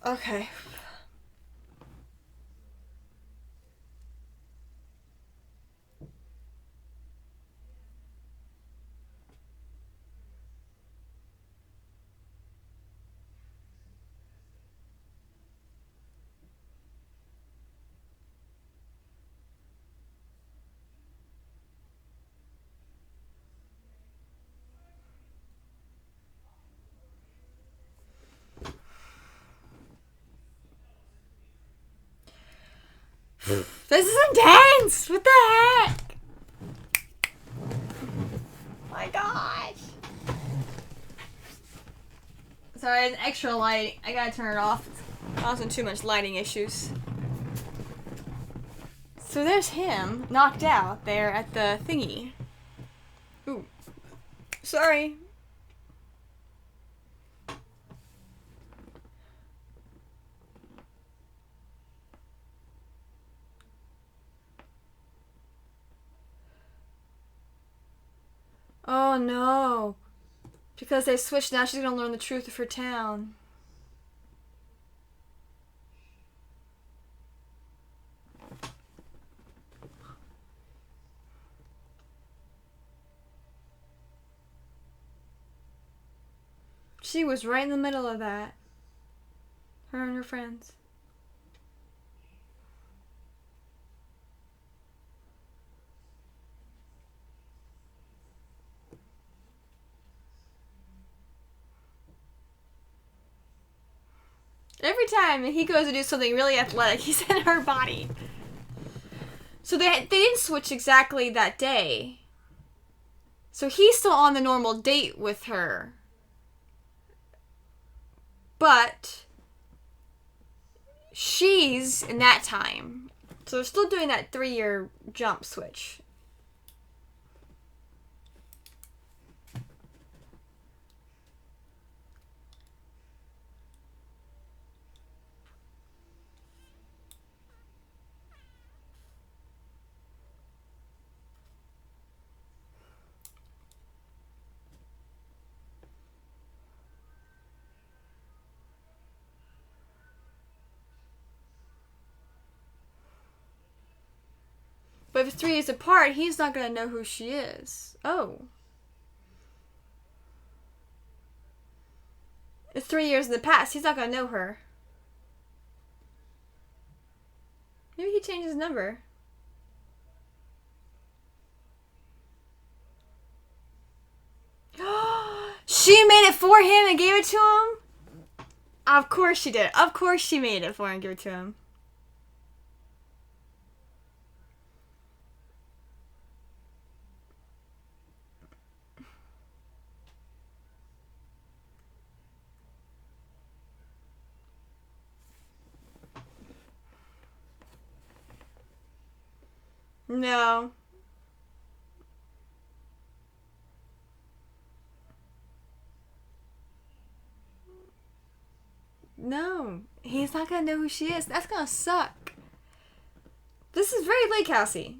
Okay. This is intense! What the heck? My gosh. Sorry, it's extra light. I gotta turn it off. It's causing too much lighting issues. So there's him, knocked out there at the thingy. Ooh. Sorry. Oh no. Because they switched, now she's gonna learn the truth of her town. She was right in the middle of that. Her and her friends. Every time he goes to do something really athletic, he's in her body. So they didn't switch exactly that day. So he's still on the normal date with her. But she's in that time. So they're still doing that 3-year jump switch. But if it's 3 years apart, he's not going to know who she is. Oh. It's 3 years in the past. He's not going to know her. Maybe he changed his number. She made it for him and gave it to him? Of course she did. Of course she made it for him and gave it to him. No. No. He's not gonna know who she is. That's gonna suck. This is very Lake Housey.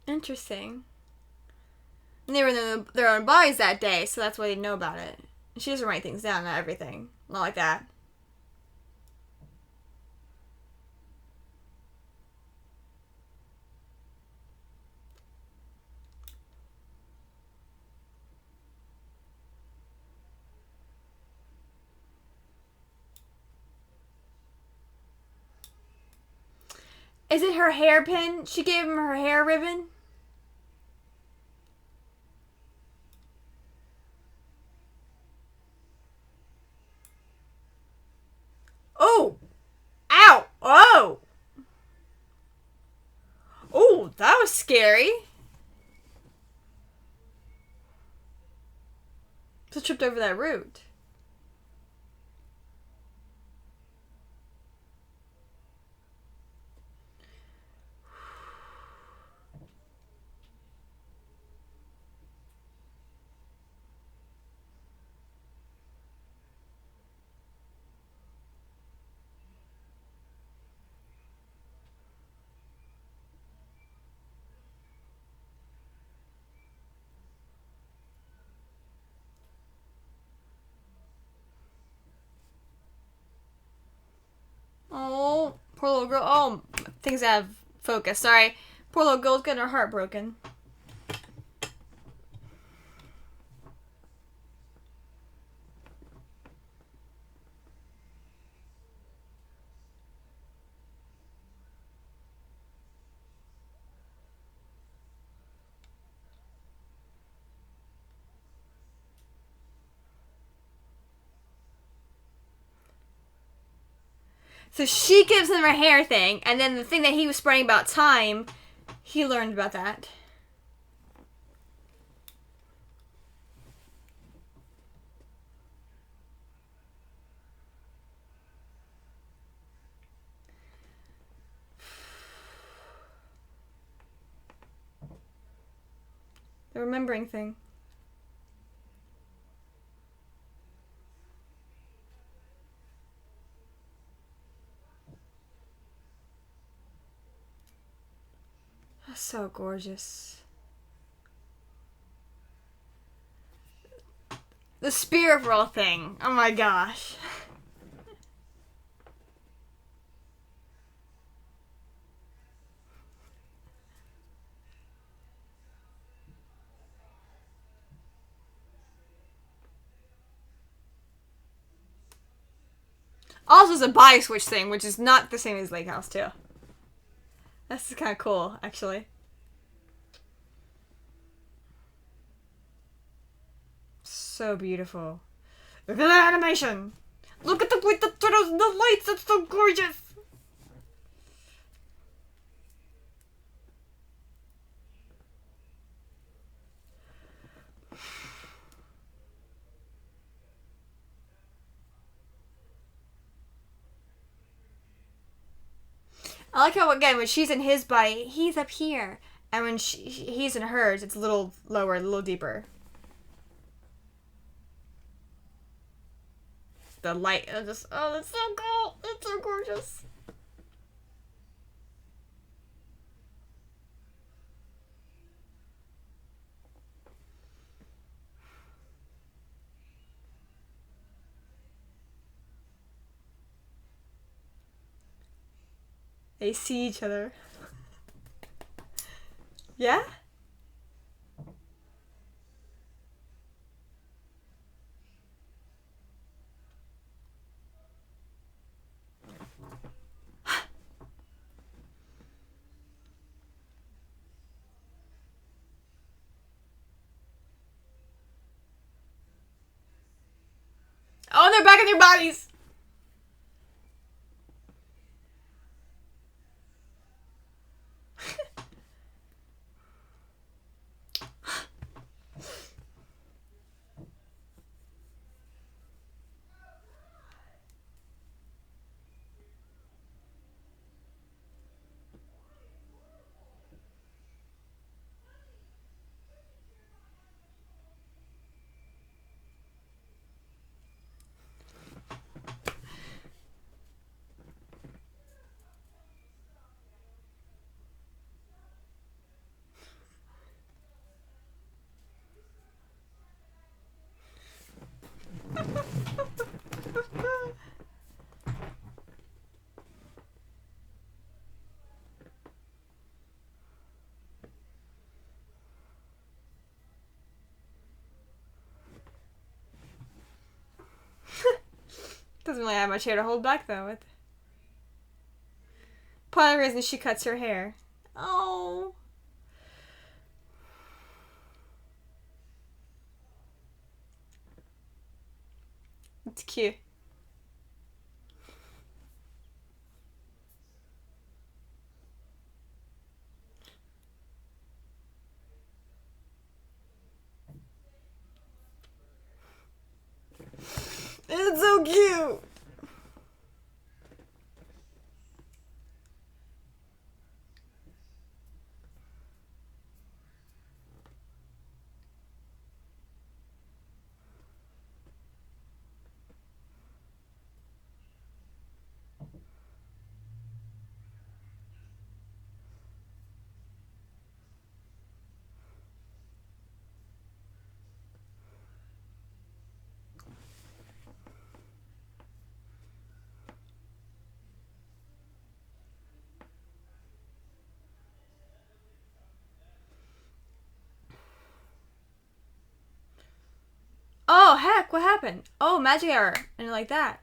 Interesting. And they were in their own bodies that day, so that's why they know about it. She doesn't write things down, not everything. Not like that. Is it her hairpin? She gave him her hair ribbon? Oh! Ow! Oh! Oh, that was scary. Just tripped over that root. Oh, poor little girl. Oh, things out of focus. Sorry. Poor little girl's getting her heart broken. So she gives him her hair thing, and then the thing that he was spreading about time, he learned about that. The remembering thing. That's so gorgeous. The spirit world thing. Oh my gosh. Also, it's a body switch thing, which is not the same as Lake House, too. That's kind of cool, actually. So beautiful. Look at the animation! Look at the way the turtles and the lights! It's so gorgeous! I like how, again, when she's in his body, he's up here. And when he's in hers, it's a little lower, a little deeper. The light, that's so cool! It's so gorgeous. They see each other. Yeah? Oh, they're back in their bodies! Doesn't really have much hair to hold back, though. With part of the reason she cuts her hair. Oh. It's cute. It's so cute. Oh, heck, what happened? Oh, magic error. And like that.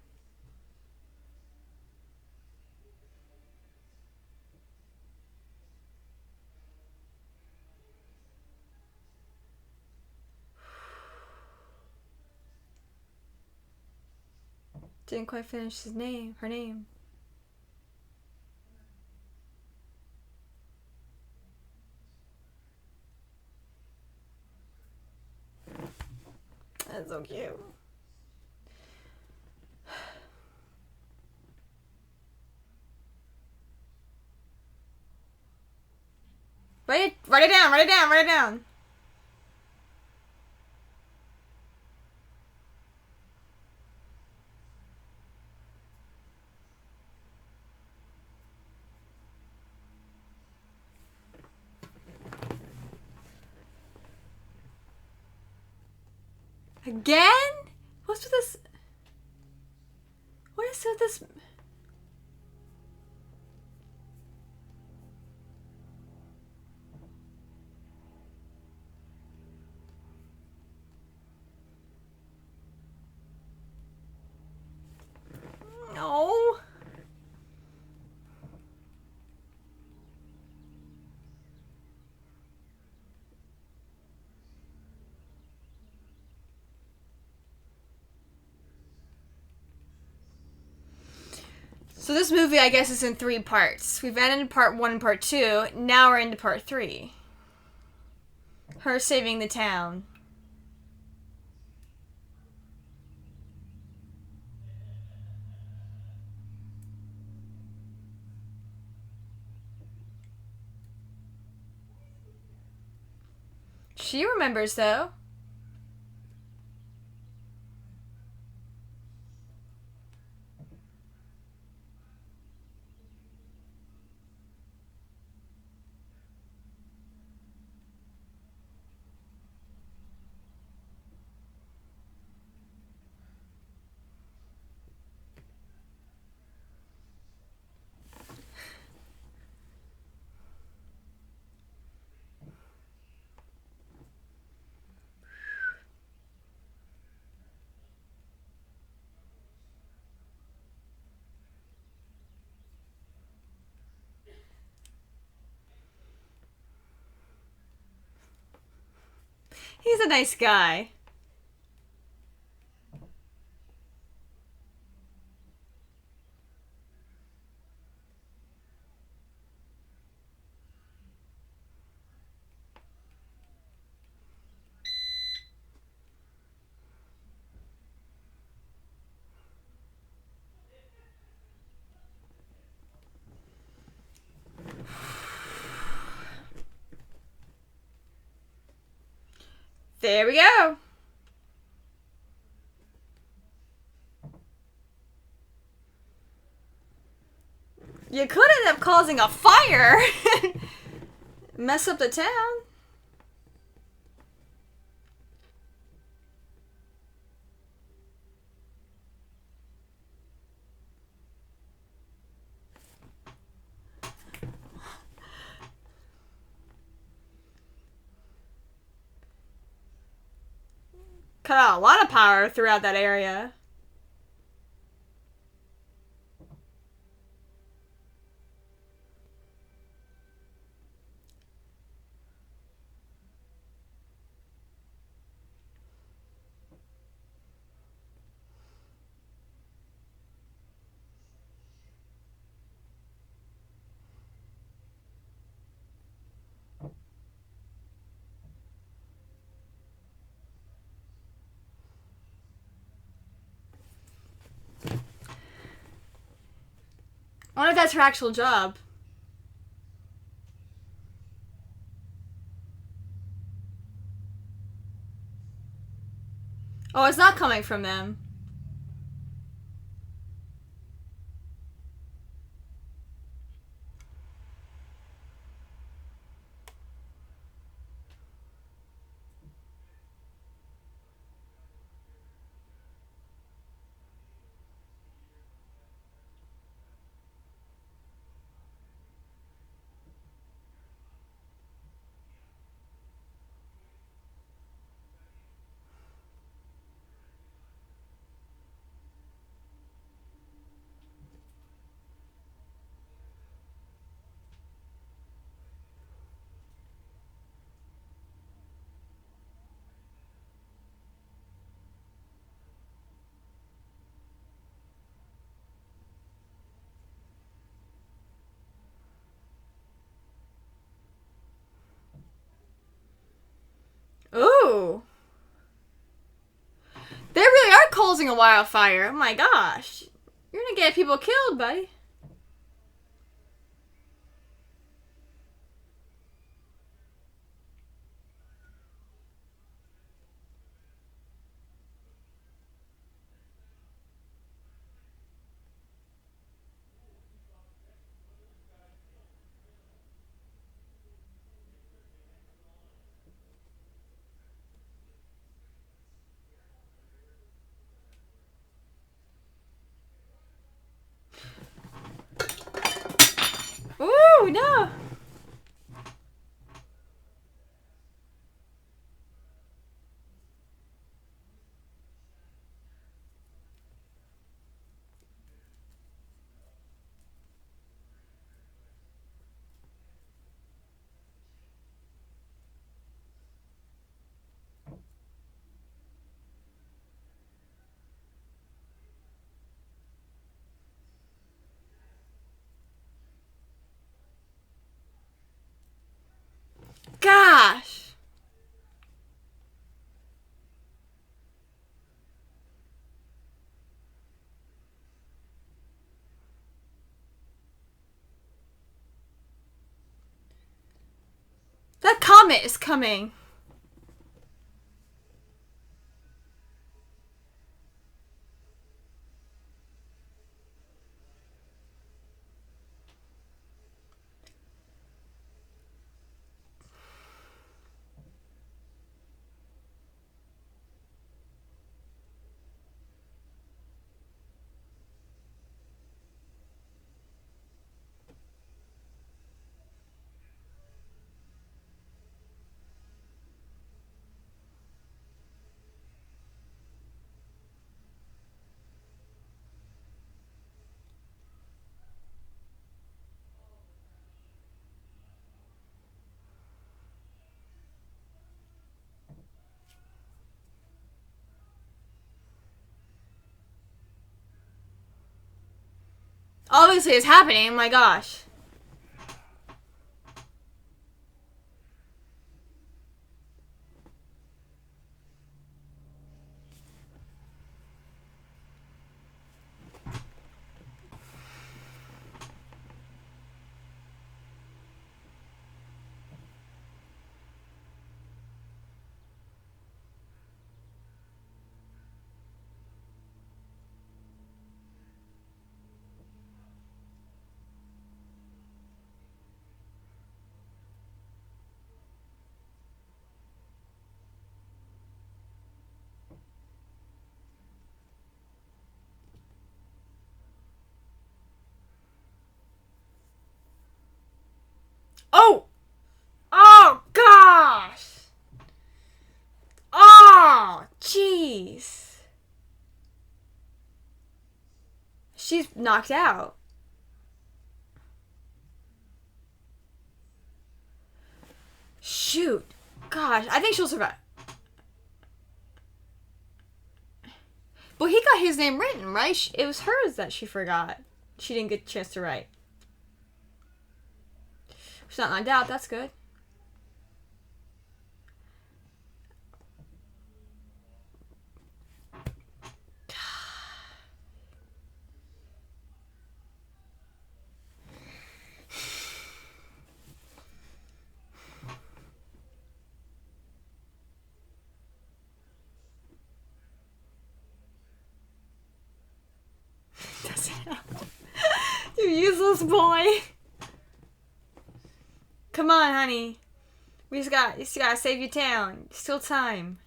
Didn't quite finish her name. That's so cute. Write it down, write it down, write it down. Again? What's with this? What is with this? No. So this movie, I guess, is in 3 parts. We've ended part 1 and part 2. Now we're into part 3. Her saving the town. She remembers, though. He's a nice guy. There we go. You could end up causing a fire. Mess up the town. Cut out a lot of power throughout that area. I wonder if that's her actual job. Oh, it's not coming from them. Ooh. causing a wildfire. Oh my gosh. You're gonna get people killed, buddy. Ooh, no. Gosh. That comet is coming. Obviously, it's happening. Oh my gosh. Oh! Oh, gosh! Oh, jeez. She's knocked out. Shoot. Gosh, I think she'll survive. But he got his name written, right? It was hers that she forgot. She didn't get a chance to write. She's not knocked out, that's good. You useless boy. Come on, honey. You just gotta save your town. Still time.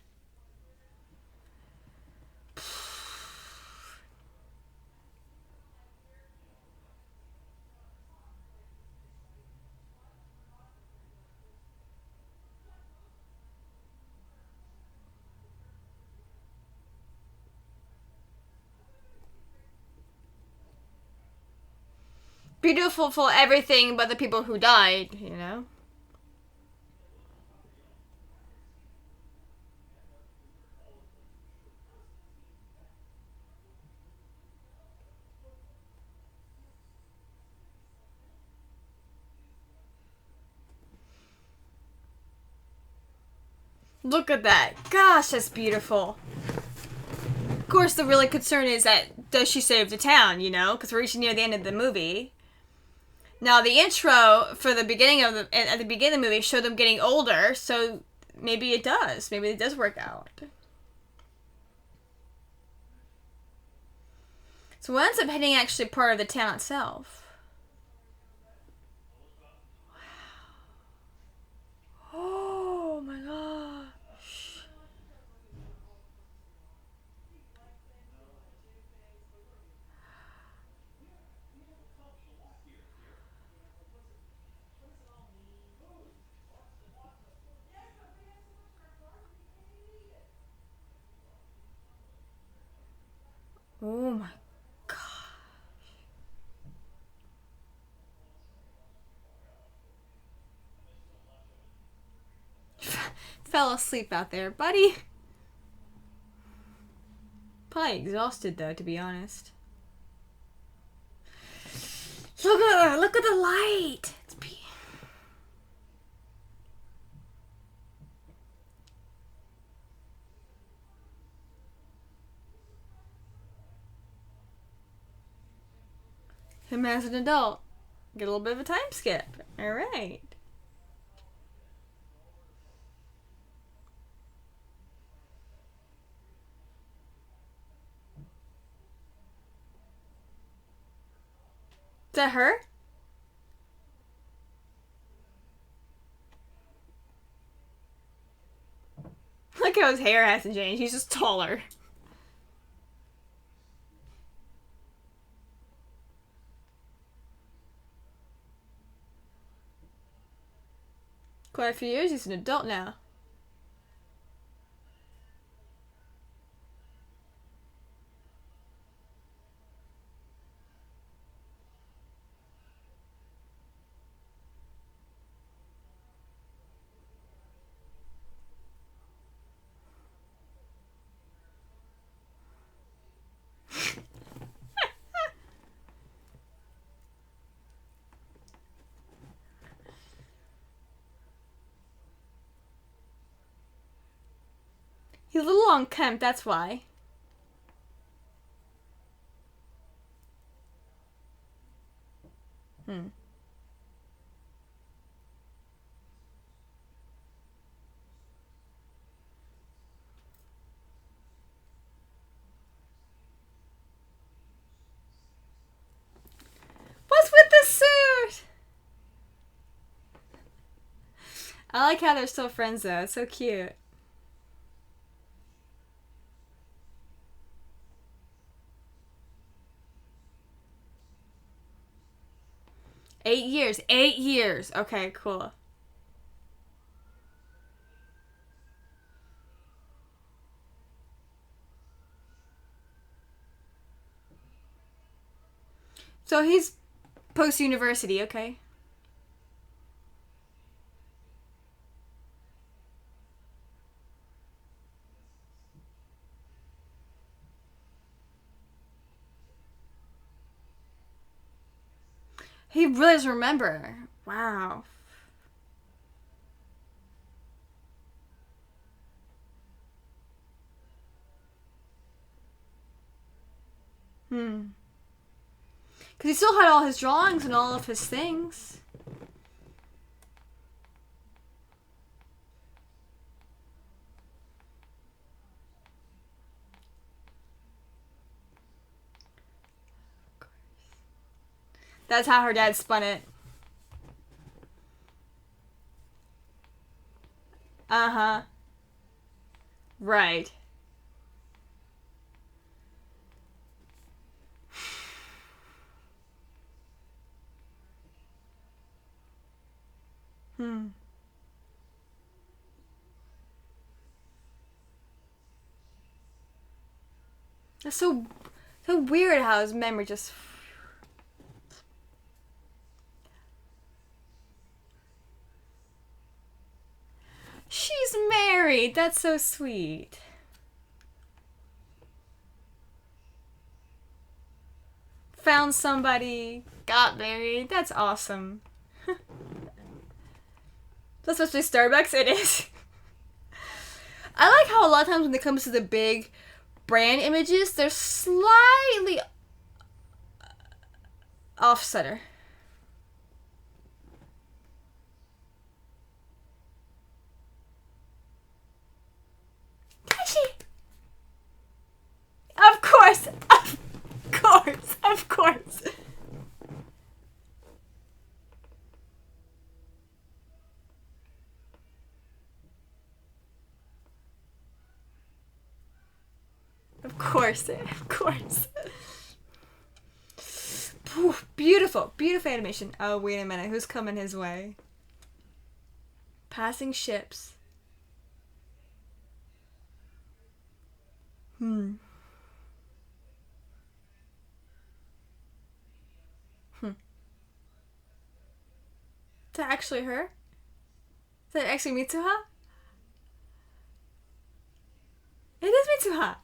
Beautiful for everything but the people who died, you know? Look at that. Gosh, that's beautiful. course, the really concern is that does she save the town? You know, because we're reaching near the end of the movie. Now, the intro for the beginning of at the beginning of the movie showed them getting older, so maybe it does. Maybe it does work out. So what ends up hitting actually part of the town itself. Wow. Oh my gosh. Oh my god. Fell asleep out there, buddy. Probably exhausted though, to be honest. Look at the light. It's him as an adult. Get a little bit of a time skip. Alright. Is that her? Look how his hair hasn't changed. He's just taller. Quite a few years, he's an adult now. He's a little unkempt, that's why. What's with the suit? I like how they're still friends though. It's so cute. Eight years. 8 years. Okay, cool. So he's post-university, okay. He really doesn't remember. Wow. Because he still had all his drawings and all of his things. That's how her dad spun it. Uh-huh. Right. That's so weird how his memory just... She's married. That's so sweet. Found somebody, got married. That's awesome. That's supposed to be Starbucks. It is. I like how a lot of times when it comes to the big brand images, they're slightly off-center. Of course, of course, of course. Of course, of course. Ooh, beautiful, beautiful animation. Oh, wait a minute. Who's coming his way? Passing ships. Is that actually her? Is that actually Mitsuha? It is Mitsuha.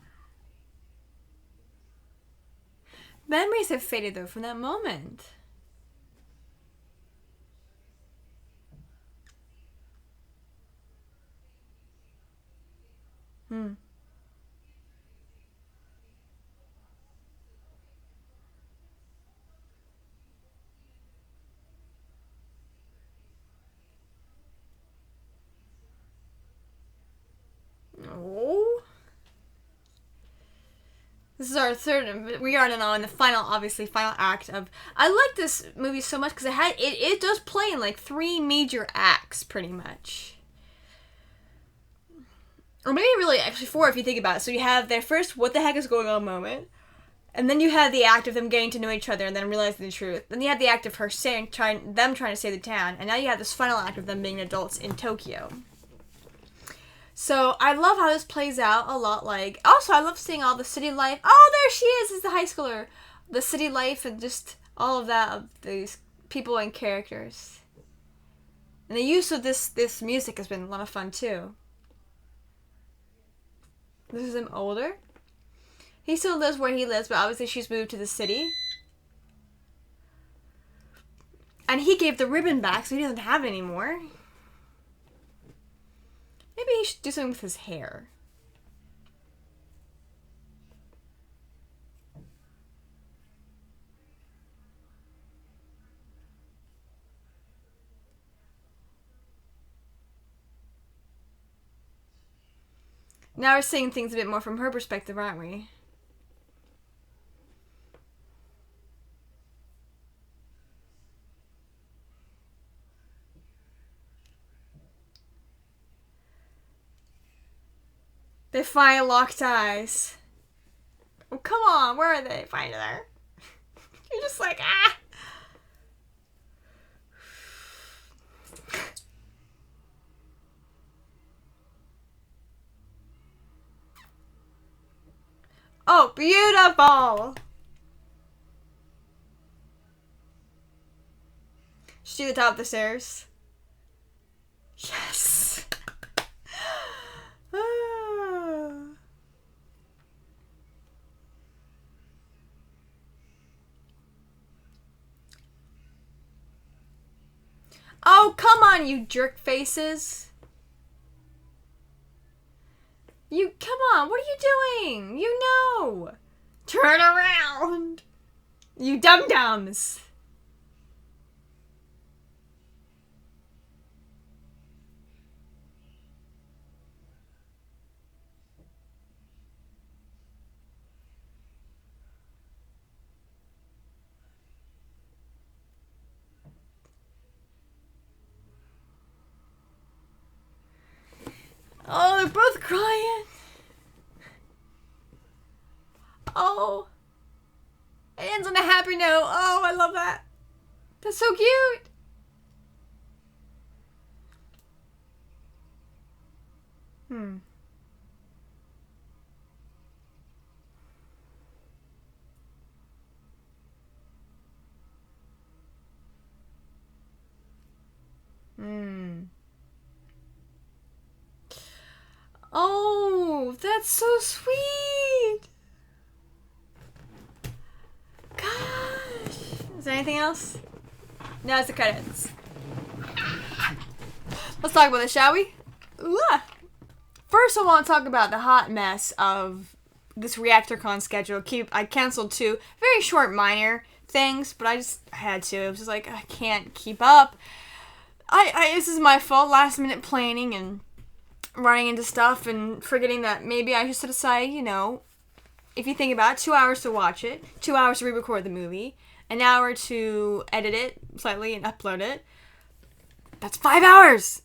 Memories have faded though from that moment. Oh. This is our third. We are now in the final, obviously, final act of. I like this movie so much because it does play in like 3 major acts, pretty much, or maybe really actually 4 if you think about it. So you have their first "what the heck is going on" moment, and then you have the act of them getting to know each other and then realizing the truth. Then you have the act of her trying to save the town, and now you have this final act of them being adults in Tokyo. So I love how this plays out a lot. Like, also I love seeing all the city life. Oh, there she is the high schooler. The city life and just all of that of these people and characters. And the use of this music has been a lot of fun too. This is him older. He still lives where he lives, but obviously she's moved to the city. And he gave the ribbon back, so he doesn't have it anymore. Maybe he should do something with his hair. Now we're seeing things a bit more from her perspective, aren't we? They finally locked eyes. Oh, come on. Where are they? Find her. You're just like, ah. Oh, beautiful. She the top of the stairs. Yes. Oh, come on, you jerk faces. You, come on, what are you doing? You know. Turn around. You dum-dums. Oh, they're both crying. Oh. It ends on a happy note. Oh, I love that. That's so cute. Oh, that's so sweet. Gosh. Is there anything else? No, it's the credits. Let's talk about it, shall we? Ooh. First, I want to talk about the hot mess of this ReactorCon schedule. I canceled 2 very short, minor things, but I had to. It was just like, I can't keep up. This is my fault, last minute planning and running into stuff and forgetting that maybe I should set aside, if you think about it, 2 hours to watch it, 2 hours to re-record the movie, an hour to edit it slightly and upload it. That's 5 hours!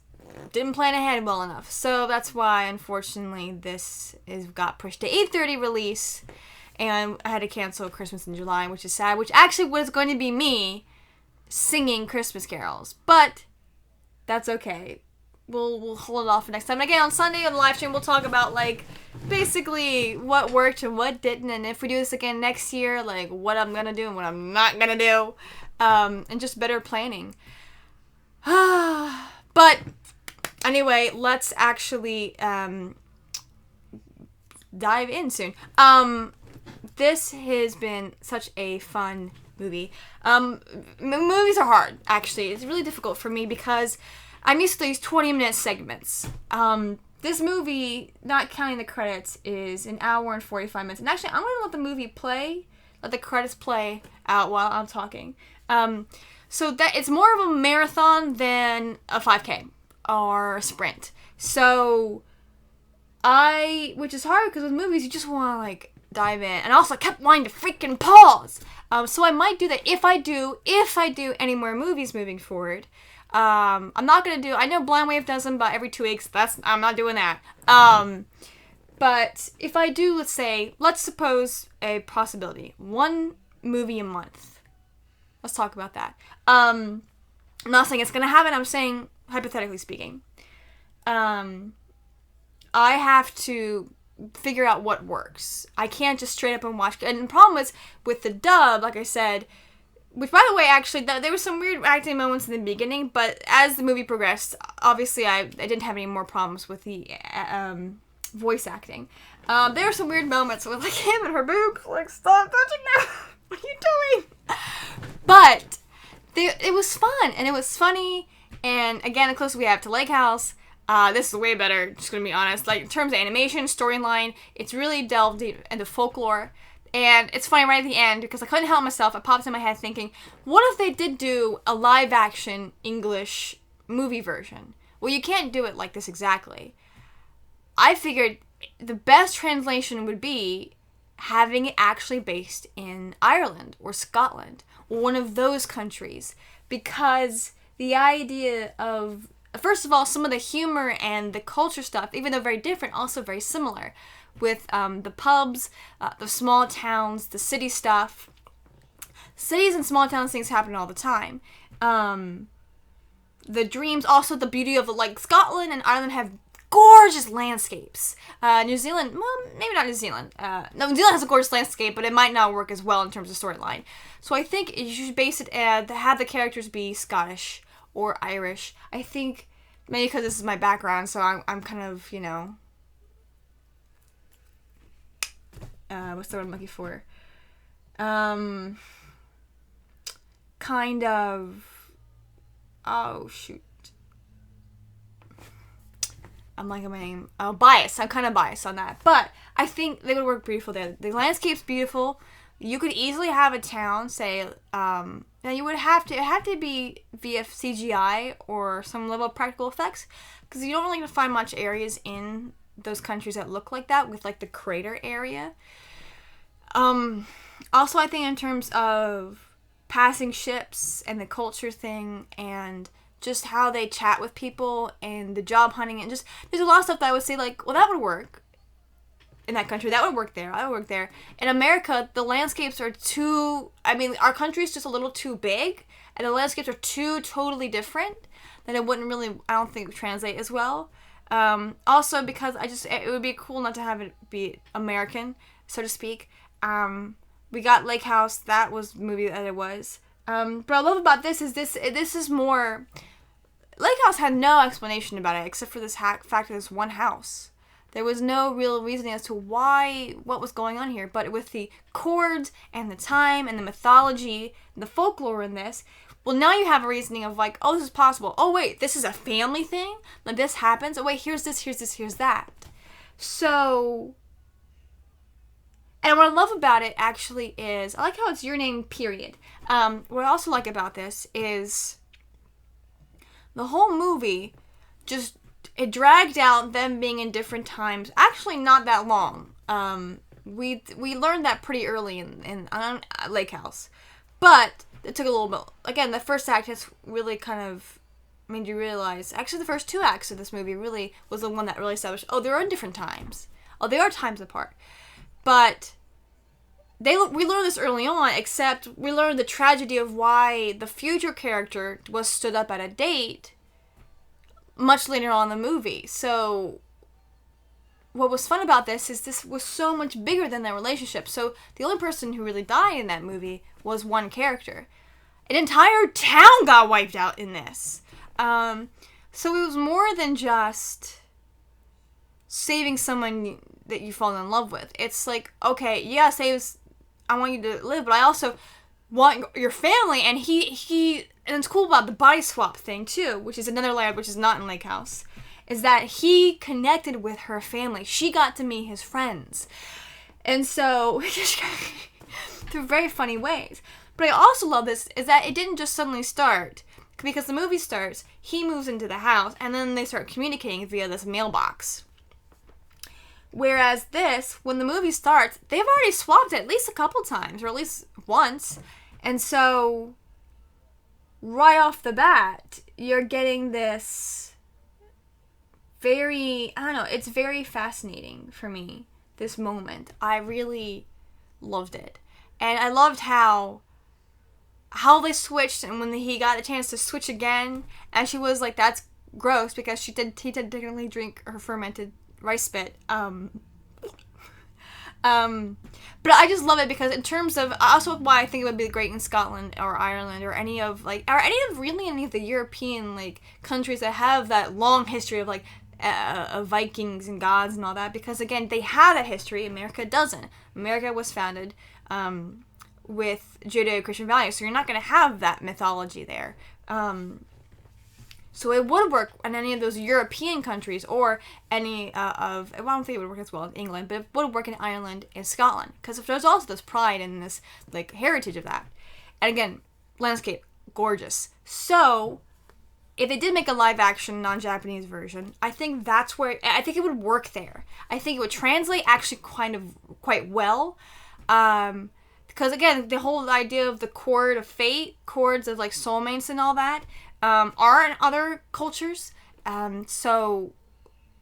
Didn't plan ahead well enough. So that's why, unfortunately, this got pushed to 8:30 release, and I had to cancel Christmas in July, which is sad, which actually was going to be me singing Christmas carols. But that's okay. We'll hold it off for next time. And again, on Sunday on the live stream, we'll talk about, basically what worked and what didn't, and if we do this again next year, what I'm going to do and what I'm not going to do, and just better planning. But anyway, let's actually dive in soon. This has been such a fun movie. Movies are hard, actually. It's really difficult for me because I'm used to these 20-minute segments. This movie, not counting the credits, is an hour and 45 minutes. And actually, I'm going to let the movie play, let the credits play out while I'm talking. So that it's more of a marathon than a 5K or a sprint. So which is hard because with movies, you just want to, dive in. And also, I kept wanting to freaking pause. So I might do that if I do any more movies moving forward. I'm not going to do, I know Blind Wave does them about every 2 weeks. I'm not doing that. But if I do, let's suppose a possibility. 1 movie a month. Let's talk about that. I'm not saying it's going to happen. I'm saying, hypothetically speaking. I have to figure out what works. I can't just straight up and watch. And the problem is, with the dub, like I said, which, by the way, actually, there was some weird acting moments in the beginning, but as the movie progressed, obviously, I didn't have any more problems with the voice acting. There were some weird moments with, him and her boobs, stop touching them! What are you doing? But it was fun, and it was funny, and again, the closer we have to Lake House, this is way better, just gonna be honest. In terms of animation, storyline, it's really delved deep into folklore. And it's funny right at the end, because I couldn't help myself. It popped in my head thinking, what if they did do a live-action English movie version? Well, you can't do it like this exactly. I figured the best translation would be having it actually based in Ireland or Scotland, or one of those countries. Because the idea of, first of all, some of the humor and the culture stuff, even though very different, also very similar. With the pubs, the small towns, the city stuff. Cities and small towns things happen all the time. The dreams, also the beauty of Scotland and Ireland have gorgeous landscapes. New Zealand, well, maybe not New Zealand. No, New Zealand has a gorgeous landscape, but it might not work as well in terms of storyline. So I think you should base it at have the characters be Scottish or Irish. I think maybe because this is my background, so I'm kind of, what's the word I'm looking for? Kind of, oh shoot. I'm like, biased. I'm kind of biased on that. But I think they would work beautiful there. The landscape's beautiful. You could easily have a town, say, now you would have to be via CGI or some level of practical effects, because you don't really find much areas in those countries that look like that, with the crater area. Also, I think in terms of passing ships and the culture thing and just how they chat with people and the job hunting and just, there's a lot of stuff that I would say well, that would work in that country. That would work there. That would work there. In America, the landscapes are our country's just a little too big and the landscapes are too totally different that it wouldn't really, I don't think, translate as well. Also because it would be cool not to have it be American, so to speak. We got Lake House. That was the movie that it was. But what I love about this is more, Lake House had no explanation about it except for this fact that there's one house. There was no real reasoning as to what was going on here. But with the chords and the time and the mythology and the folklore in this, well, now you have a reasoning of oh, this is possible. Oh, wait, this is a family thing? This happens? Oh, wait, here's this, here's that. So And what I love about it actually is, I like how it's your name, period. What I also like about this is the whole movie just, it dragged out them being in different times. Actually, not that long. We learned that pretty early in Lake House. But it took a little bit. Again, the first act has really kind of made you realize, actually the first 2 acts of this movie really was the one that really established, oh, they're in different times. Oh, they are times apart. But we learned this early on, except we learned the tragedy of why the future character was stood up at a date much later on in the movie. So what was fun about this is this was so much bigger than their relationship. So the only person who really died in that movie was one character. An entire town got wiped out in this. So it was more than just saving someone that you fall in love with. It's like, okay, yeah, I want you to live, but I also want your family. And and it's cool about the body swap thing too, which is another layer which is not in Lake House, is that he connected with her family. She got to meet his friends. And so, through very funny ways. But I also love this, is that it didn't just suddenly start. Because the movie starts, he moves into the house, and then they start communicating via this mailbox. Whereas this, when the movie starts, they've already swapped at least a couple times, or at least once. And so, right off the bat, you're getting this very, I don't know, it's very fascinating for me, this moment. I really loved it. And I loved how they switched, and when he got the chance to switch again, and she was like, that's gross, because he did technically drink her fermented rice spit. But I just love it because in terms of, also why I think it would be great in Scotland or Ireland or any of the European like countries that have that long history of like Vikings and gods and all that, because again, they have that history. America doesn't. America was founded with Judeo-Christian values, so you're not going to have that mythology there. So it would work in any of those European countries, or any I don't think it would work as well in England, but it would work in Ireland and Scotland, because there's also this pride and this like heritage of that. And again, landscape, gorgeous. So if they did make a live action non-Japanese version, I think it would work there. I think it would translate actually quite well. Because again, the whole idea of the chord of fate, chords of like soulmates and all that, are in other cultures. So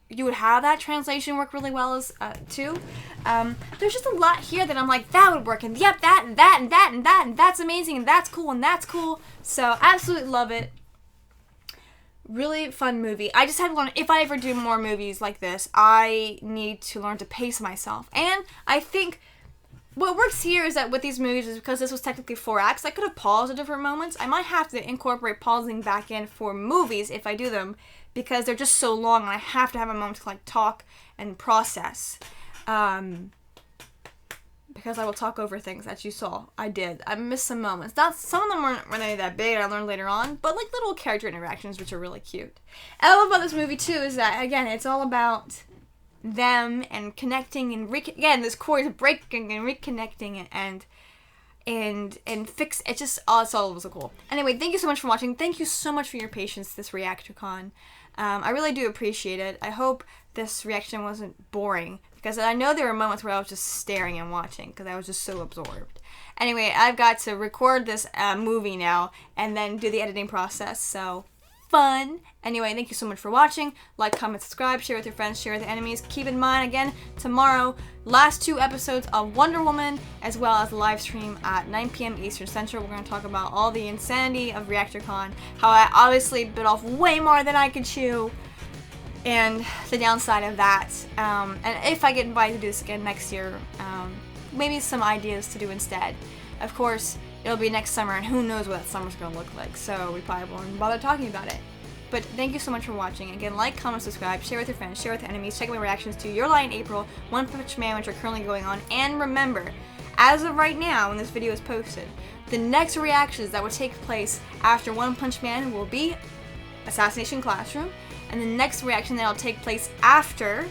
you would have that translation work really well as too. There's just a lot here that I'm like, that would work, and yep, that and that and that and that, and that's amazing, and that's cool, and that's cool. So absolutely love it. Really fun movie. I just had to learn, if I ever do more movies like this, I need to learn to pace myself. And I think what works here is that with these movies, is because this was technically 4 acts, I could have paused at different moments. I might have to incorporate pausing back in for movies if I do them, because they're just so long and I have to have a moment to like talk and process. Because I will talk over things, as you saw. I did. I missed some moments. Some of them weren't really that big, and I learned later on, but like little character interactions, which are really cute. And I love about this movie too is that, again, it's all about them and connecting and again, this chord is breaking and reconnecting and fix. It's just, it's all so cool. Anyway, thank you so much for watching. Thank you so much for your patience this ReactorCon. I really do appreciate it. I hope this reaction wasn't boring, because I know there were moments where I was just staring and watching because I was just so absorbed. Anyway, I've got to record this movie now and then do the editing process, so fun. Anyway, thank you so much for watching. Like, comment, subscribe, share with your friends, share with your enemies. Keep in mind, again, tomorrow, last 2 episodes of Wonder Woman, as well as the live stream at 9 p.m. Eastern Central. We're going to talk about all the insanity of ReactorCon, how I obviously bit off way more than I could chew, and the downside of that. And if I get invited to do this again next year, maybe some ideas to do instead. Of course, it'll be next summer, and who knows what that summer's going to look like, so we probably won't bother talking about it. But thank you so much for watching. Again, like, comment, subscribe, share with your friends, share with your enemies, check out my reactions to Your Lie in April, One Punch Man, which are currently going on, and remember, as of right now, when this video is posted, the next reactions that will take place after One Punch Man will be Assassination Classroom, and the next reaction that will take place after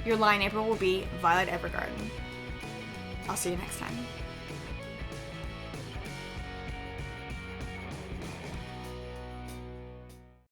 Your Lie in April will be Violet Evergarden. I'll see you next time.